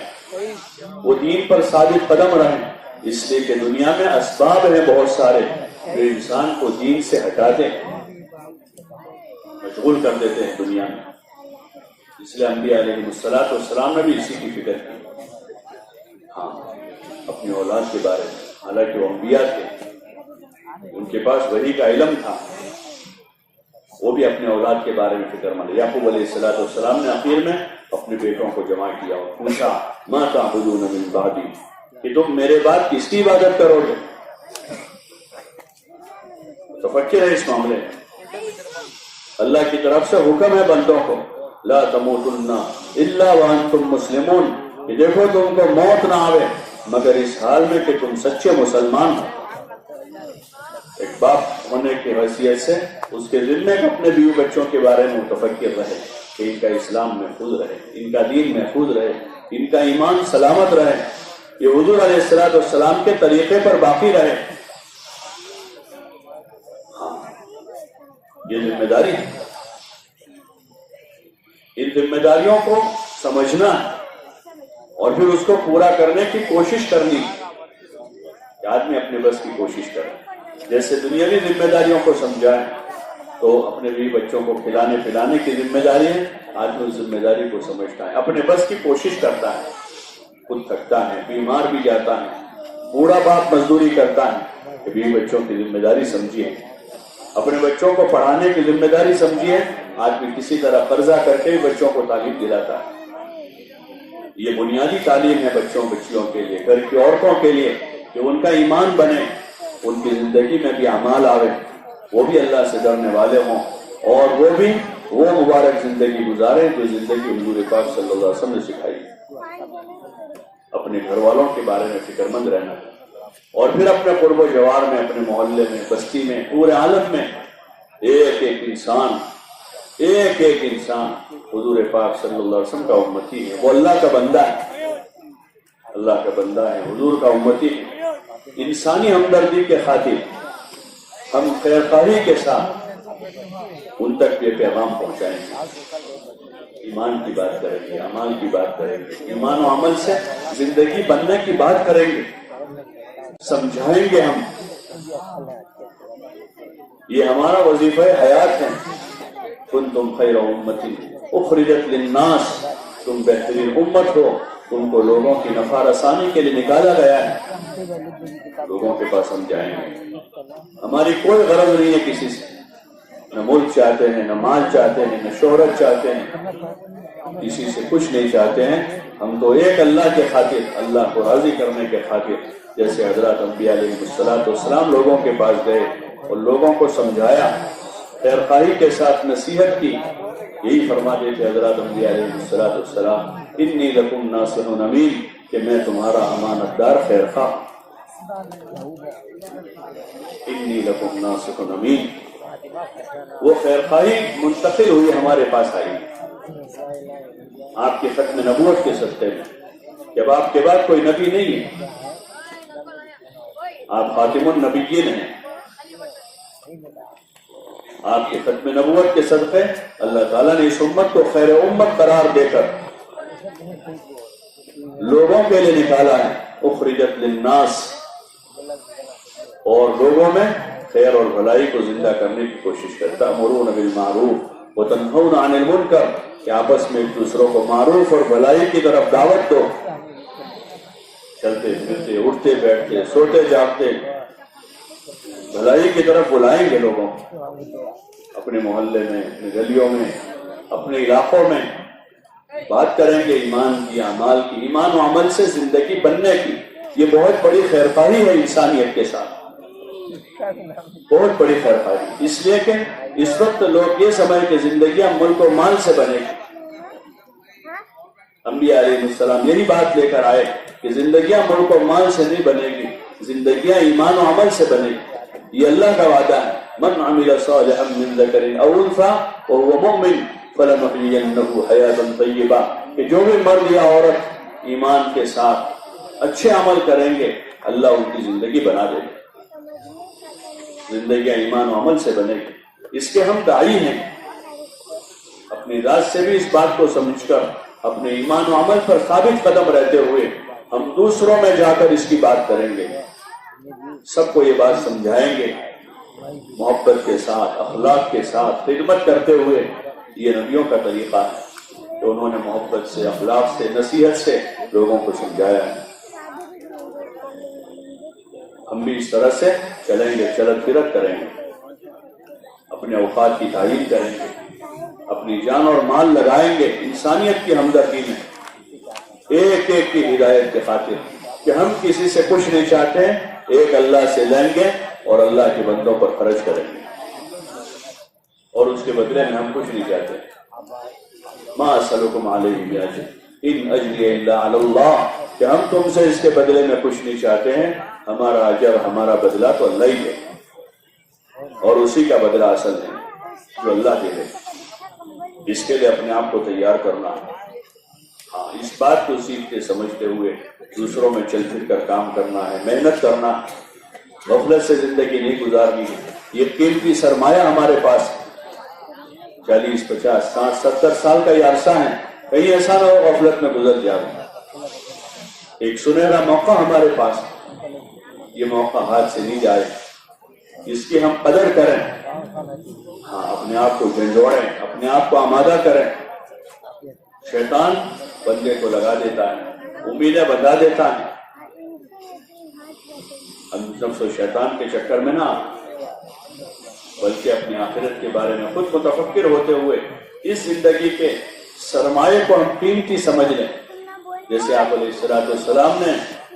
وہ دین پر ثابت قدم رہیں، اس لیے کہ دنیا میں اسباب ہیں بہت سارے جو انسان کو دین سے ہٹا دیں، مشغول کر دیتے ہیں دنیا میں۔ اس لیے انبیاء علیہ السلام نے بھی اسی کی فکر کی، ہاں اپنی اولاد کے بارے میں، حالانکہ وہ انبیاء تھے، ان کے پاس وحی کا علم تھا، وہ بھی اپنے اولاد کے بارے میں فکر مند۔ یعقوب علیہ السلام نے اخیر میں اپنے بیٹوں کو جمع کیا اور پوچھا ما تعبدون من بعدی، کہ تم میرے بعد کس کی عبادت کرو گے؟ تفکر ہے اس معاملے میں۔ اللہ کی طرف سے حکم ہے بندوں کو لا تموتن الا وانتم مسلمون، کہ دیکھو تم کو موت نہ آوے مگر اس حال میں کہ تم سچے مسلمان ہو۔ ایک باپ ہونے کی حیثیت سے اس کے ذمے کو اپنے بیوی بچوں کے بارے میں متفکر رہے کہ ان کا اسلام محفوظ رہے، ان کا دین محفوظ رہے، ان کا ایمان سلامت رہے، یہ حضور علیہ السلام کے طریقے پر باقی رہے۔ ہاں یہ ذمہ داری ہے، ان ذمہ داریوں کو سمجھنا اور پھر اس کو پورا کرنے کی کوشش کرنی کہ آدمی اپنے بس کی کوشش کرے۔ جیسے دنیاوی ذمہ داریوں کو سمجھائیں تو اپنے بھی بچوں کو کھلانے پلانے کی ذمہ داری ہے، آدمی اس ذمہ داری کو سمجھتا ہے، اپنے بس کی کوشش کرتا ہے، خود تھکتا ہے، بیمار بھی جاتا ہے، بوڑھا باپ مزدوری کرتا ہے کہ بھی بچوں کی ذمہ داری سمجھیے، اپنے بچوں کو پڑھانے کی ذمہ داری سمجھیے، آدمی کسی طرح قرضہ کر کے بچوں کو تعلیم دلاتا ہے۔ یہ بنیادی تعلیم ہے بچوں بچیوں کے لیے، گھر کی عورتوں کے لیے، کہ ان کا ایمان بنے، ان کی زندگی میں بھی اعمال آوے، وہ بھی اللہ سے ڈرنے والے ہوں اور وہ بھی وہ مبارک زندگی گزارے جو زندگی حضور پاک صلی اللہ علیہ وسلم نے سکھائی۔ اپنے گھر والوں کے بارے میں فکر مند رہنا اور پھر اپنے قرب و جوار میں، اپنے محلے میں، بستی میں، پورے عالم میں ایک ایک انسان حضور پاک صلی اللہ علیہ وسلم کا امتی ہے، وہ اللہ کا بندہ ہے، اللہ کا بندہ ہے، حضور کا امتی ہے۔ انسانی ہمدردی کے خاطر ہم خیر خواہی کے ساتھ ان تک یہ پیغام پہنچائیں گے، ایمان کی بات کریں گے، اعمال کی بات کریں گے، ایمان و عمل سے زندگی بننے کی بات کریں گے، سمجھائیں گے ہم۔ یہ ہمارا وظیفہ حیات ہے۔ کنتم خیر امت اخرجت للناس، تم بہترین امت ہو، تم کو لوگوں کی نفع رسانی کے لیے نکالا گیا ہے۔ لوگوں کے پاس ہم جائیں گے، ہماری کوئی غرض نہیں ہے کسی سے، نہ ملک چاہتے ہیں، نہ مال چاہتے ہیں، نہ شہرت چاہتے ہیں، کسی سے کچھ نہیں چاہتے ہیں، ہم تو ایک اللہ کے خاطر، اللہ کو راضی کرنے کے خاطر، جیسے حضرات انبیاء علیہ السلام لوگوں کے پاس گئے اور لوگوں کو سمجھایا، خیر خواہی کے ساتھ نصیحت کی، یہی فرماتے تھے حضرات انبیاء علیہ السلام انی لکم ناصح امین، کہ میں تمہارا امانت دار خیر خواہ، انی لکم ناصح امین۔ وہ خیر خواہی منتقل ہوئی، ہمارے پاس آئی آپ کے ختم نبوت کے صدقے میں، جب آپ کے بعد کوئی نبی نہیں ہے، آپ خاتم النبیین ہیں، آپ کے ختم نبوت کے صدقے اللہ تعالیٰ نے اس امت کو خیر امت قرار دے کر لوگوں کے لیے نکالا ہے، اخرجت للناس، اور لوگوں میں خیر اور بھلائی کو زندہ کرنے کی کوشش کرتا، تأمرون بالمعروف وتنہون عن المنکر، کہ آپس میں ایک دوسروں کو معروف اور بھلائی کی طرف دعوت دو، چلتے پھرتے اٹھتے بیٹھتے سوتے جاگتے بھلائی کی طرف بلائیں گے لوگوں، اپنے محلے میں، اپنے گلیوں میں، اپنے علاقوں میں بات کریں گے ایمان کی، اعمال کی، ایمان و عمل سے زندگی بننے کی۔ یہ بہت بڑی خیر خواہی ہے انسانیت کے ساتھ۔ بہت بڑی خیرخواہی، اس لیے کہ اس وقت لوگ یہ سمجھ کہ زندگیاں ملک و مال سے بنے گی۔ انبیاء علیہ السلام یہی بات لے کر آئے کہ زندگیاں ملک و مال سے نہیں بنے گی، زندگیاں ایمان و عمل سے بنے گی۔ یہ اللہ کا وعدہ ہے، من عمل صالحا من ذکر او انثى وهو مؤمن فلنحيينه حیاة طیبہ، کہ جو بھی مرد یا عورت ایمان کے ساتھ اچھے عمل کریں گے اللہ ان کی زندگی بنا دے گا، زندگیاں ایمان و عمل سے بنے گی۔ اس کے ہم داعی ہیں، اپنی ذات سے بھی اس بات کو سمجھ کر اپنے ایمان و عمل پر ثابت قدم رہتے ہوئے ہم دوسروں میں جا کر اس کی بات کریں گے، سب کو یہ بات سمجھائیں گے، محبت کے ساتھ، اخلاق کے ساتھ، خدمت کرتے ہوئے۔ یہ نبیوں کا طریقہ ہے کہ انہوں نے محبت سے، اخلاق سے، نصیحت سے لوگوں کو سمجھایا ہے۔ ہم بھی اس طرح سے چلیں گے، چلت پھرت کریں گے، اپنے اوقات کی تعیین کریں گے، اپنی جان اور مال لگائیں گے انسانیت کی ہمدردی میں، ایک ایک کی ہدایت کے خاطر، کہ ہم کسی سے کچھ نہیں چاہتے ہیں، ایک اللہ سے لیں گے اور اللہ کے بندوں پر خرچ کریں گے، اور اس کے بدلے میں ہم کچھ نہیں چاہتے۔ ما اسألکم علیہ من اجر ان اجری الا علی اللہ، کہ ہم تم سے اس کے بدلے میں کچھ نہیں چاہتے ہیں، ہمارا اجر، ہمارا بدلہ تو اللہ ہی دے، اور اسی کا بدلہ اصل ہے جو اللہ دے دے۔ اس کے لیے اپنے آپ کو تیار کرنا، ہاں اس بات کو سیکھتے سمجھتے ہوئے دوسروں میں چل پھر کر کام کرنا ہے، محنت کرنا، غفلت سے زندگی نہیں گزارنی ہے۔ یہ قیمتی سرمایہ ہمارے پاس 40، 50، 60، 70 سال کا یہ عرصہ ہے، کہیں ایسا نہ ہو غفلت میں گزر جائے۔ ایک سنہرا موقع ہمارے پاس، یہ موقع ہاتھ سے نہیں جائے، اس کی ہم قدر کریں، ہاں اپنے آپ کو جھنجھوڑیں، اپنے آپ کو آمادہ کریں۔ شیطان بندے کو لگا دیتا ہے، امیدیں بندھا دیتا ہے، ہم نفس و شیطان کے چکر میں نہ، بلکہ اپنی آخرت کے بارے میں خود متفکر ہوتے ہوئے اس زندگی کے سرمایے کو ہم قیمتی سمجھ لیں، جیسے آپ علیہ السلام نے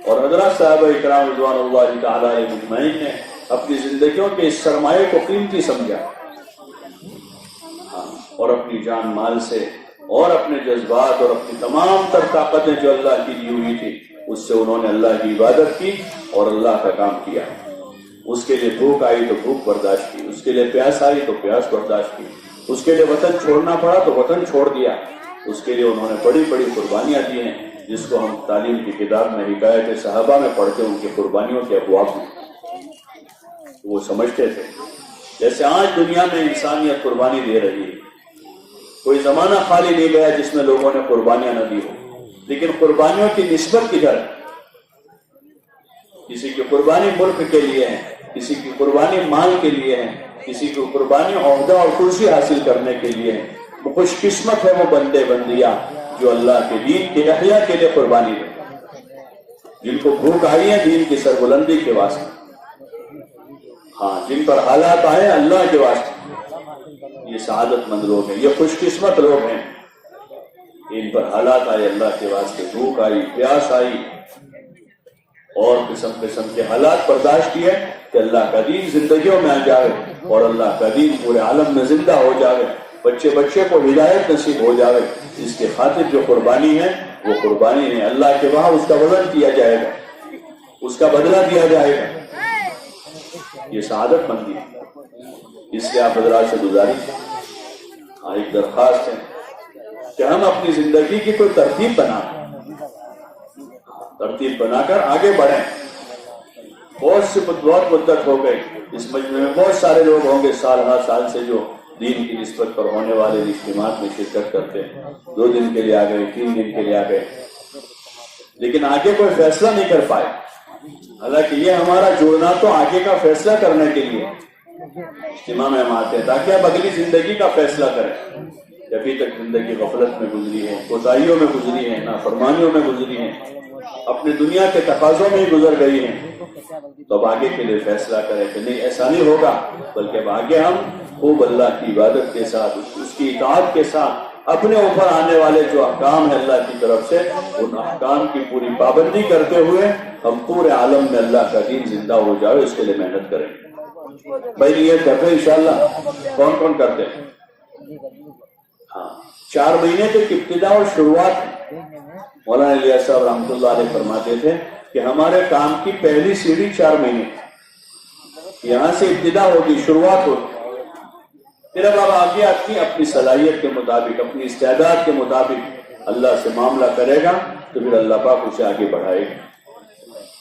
اور حضرات صحابہ اکرام رضوان اللہ تعالی علیہم اجمعین نے اپنی زندگیوں کے اس سرمایے کو قیمتی سمجھا، اور اپنی جان مال سے اور اپنے جذبات اور اپنی تمام تر طاقتیں جو اللہ کی دی ہوئی تھی اس سے انہوں نے اللہ کی عبادت کی اور اللہ کا کام کیا۔ اس کے لیے بھوک آئی تو بھوک برداشت کی، اس کے لیے پیاس آئی تو پیاس برداشت کی، اس کے لیے وطن چھوڑنا پڑا تو وطن چھوڑ دیا، اس کے لیے انہوں نے بڑی بڑی قربانیاں دی ہیں، جس کو ہم تعلیم کی کتاب میں حکایت صحابہ میں پڑھتے ان کی قربانیوں کے ابواب میں وہ سمجھتے تھے۔ جیسے آج دنیا میں انسانیت قربانی دے رہی ہے، کوئی زمانہ خالی نہیں گیا جس میں لوگوں نے قربانیاں نہ دی ہو، لیکن قربانیوں کی نسبت کدھر؟ کسی کی قربانی ملک کے لیے ہے، کسی کی قربانی مال کے لیے ہے، کسی کی قربانی عہدہ اور کرسی حاصل کرنے کے لیے ہے۔ وہ خوش قسمت ہے وہ بندے بندیاں جو اللہ کے دین کے احیاء کے لیے قربانی دے، جن کو بھوک آئی ہے دین کی سربلندی کے واسطے، ہاں جن پر حالات آئے اللہ کے واسطے، یہ سعادت مند لوگ ہیں، یہ خوش قسمت لوگ ہیں، ان پر حالات آئے اللہ کے واسطے، بھوک آئی، پیاس آئی اور قسم قسم کے حالات برداشت کیے کہ اللہ کا دین زندگیوں میں آ جائے اور اللہ کا دین پورے عالم میں زندہ ہو جائے، بچے بچے کو ہدایت نصیب ہو جائے۔ اس کے خاطر جو قربانی ہے وہ قربانی ہے، اللہ کے وہاں اس کا وزن کیا جائے گا، اس کا بدلہ دیا جائے گا، یہ سعادت مندی ہے۔ اس لیے آپ حضرات سے گزارش ہے، ایک درخواست ہے کہ ہم اپنی زندگی کی کوئی ترتیب بنا کر آگے بڑھیں۔ بہت مدت ہو گئی، اس مجمع میں بہت سارے لوگ ہوں گے سال ہر سال سے جو دین کی نسبت پر ہونے والے اجتماعات میں شرکت کرتے ہیں، 2 دن کے لیے آ گئے، 3 دن کے لیے آ گئے، لیکن آگے کوئی فیصلہ نہیں کر پائے۔ حالانکہ یہ ہمارا جڑنا تو آگے کا فیصلہ کرنے کے لیے اجتماع میں ہم آتے ہیں تاکہ ہم اگلی زندگی کا فیصلہ کریں۔ ابھی تک زندگی غفلت میں گزری ہے، کوتاہیوں میں گزری ہے، نافرمانیوں میں گزری ہے، اپنی دنیا کے تقاضوں میں ہی گزر گئی ہے، تو اب آگے کے لیے فیصلہ کریں کہ نہیں ایسا نہیں ہوگا، بلکہ اب آگے ہم خوب اللہ کی عبادت کے ساتھ، اس کی اطاعت کے ساتھ، اپنے اوپر آنے والے جو احکام ہیں اللہ کی طرف سے ان احکام کی پوری پابندی کرتے ہوئے ہم پورے عالم میں اللہ کا دین زندہ ہو جائے اس کے لیے محنت کریں۔ بھائی نیت کرتے ہیں انشاءاللہ؟ کون کون کرتے ہیں؟ ہاں 4 مہینے تک ابتدا اور شروعات مولانا الیاس صاحب رحمۃ اللہ علیہ فرماتے تھے کہ ہمارے کام کی پہلی سیڑھی 4 مہینے، یہاں سے ابتدا ہوگی، شروعات ہوگی، پھر اب آپ آگے اپنی صلاحیت کے مطابق، اپنی استعداد کے مطابق اللہ سے معاملہ کرے گا تو پھر اللہ پاک اسے آگے بڑھائے گا،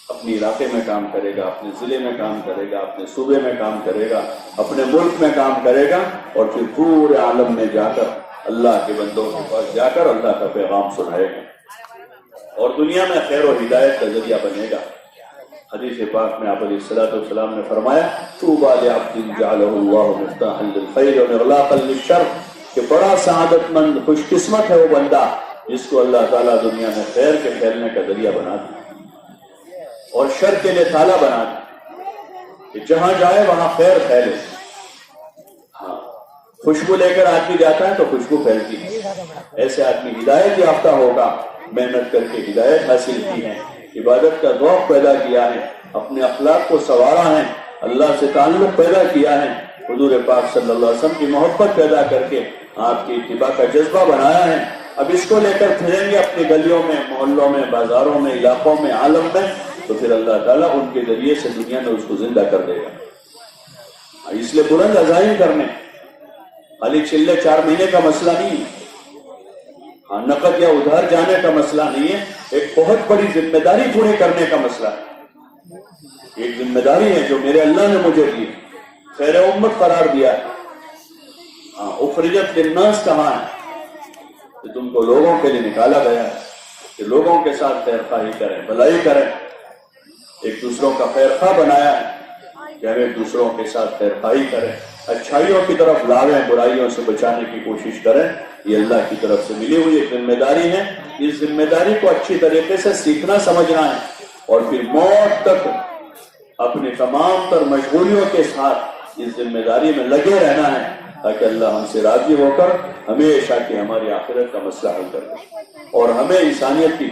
اپنے علاقے میں کام کرے گا، اپنے ضلع میں کام کرے گا، اپنے صوبے میں کام کرے گا، اپنے ملک میں کام کرے گا، اور پھر پورے عالم میں جا کر اللہ کے بندوں کے پاس جا کر اللہ کا پیغام سنائے گا اور دنیا میں خیر و ہدایت کا ذریعہ بنے گا۔ حدیث پاک میں آپ علیہ الصلوۃ والسلام نے فرمایا طوبیٰ لعبد جعلہ اللہ مفتاحا للخیر ومغلاقا للشر، کہ بڑا سعادت مند خوش قسمت ہے وہ بندہ جس کو اللہ تعالیٰ دنیا میں خیر کے پھیلنے کا ذریعہ بنا دے اور شر کے لیے تالا بنا دے، کہ جہاں جائے وہاں خیر پھیلے۔ ہاں خوشبو لے کر آدمی جاتا ہے تو خوشبو پھیلتی ہے، ایسے آدمی ہدایت یافتہ ہوگا، محنت کر کے ہدایت حاصل کی ہے، عبادت کا ذوق پیدا کیا ہے، اپنے اخلاق کو سنوارا ہے، اللہ سے تعلق پیدا کیا ہے، حضور پاک صلی اللہ علیہ وسلم کی محبت پیدا کر کے آپ کی اتباع کا جذبہ بنایا ہے۔ اب اس کو لے کر پھریں گے اپنی گلیوں میں، محلوں میں، بازاروں میں، علاقوں میں، عالم میں، تو پھر اللہ تعالیٰ ان کے ذریعے سے دنیا میں اس کو زندہ کر دے گا۔ اس لیے بلند عزائم کرنے، خالی چلے 4 مہینے کا مسئلہ نہیں ہے، ہاں نقد یا ادھار جانے کا مسئلہ نہیں ہے، ایک بہت بڑی ذمہ داری پوری کرنے کا مسئلہ ہے۔ ایک ذمہ داری ہے جو میرے اللہ نے مجھے دی، خیر امت قرار دیا ہے۔ ہاں اخرجت للناس کہاں ہے؟ کہ تم کو لوگوں کے لیے نکالا گیا ہے کہ لوگوں کے ساتھ خیر خواہی کریں، بھلائی کریں، ایک دوسروں کا خیر خواہ بنایا ہے کہ ہم ایک دوسروں کے ساتھ خیر خواہی کریں، اچھائیوں کی طرف لاویں، برائیوں سے بچانے کی کوشش کریں۔ یہ اللہ کی طرف سے ملی ہوئی ایک ذمہ داری ہے، اس ذمہ داری کو اچھی طریقے سے سیکھنا سمجھنا ہے اور پھر موت تک اپنی تمام تر مشغولیوں کے ساتھ اس ذمہ داری میں لگے رہنا ہے تاکہ اللہ ہم سے راضی ہو کر ہمیشہ کی ہماری آخرت کا مسئلہ حل کر دے اور ہمیں انسانیت کی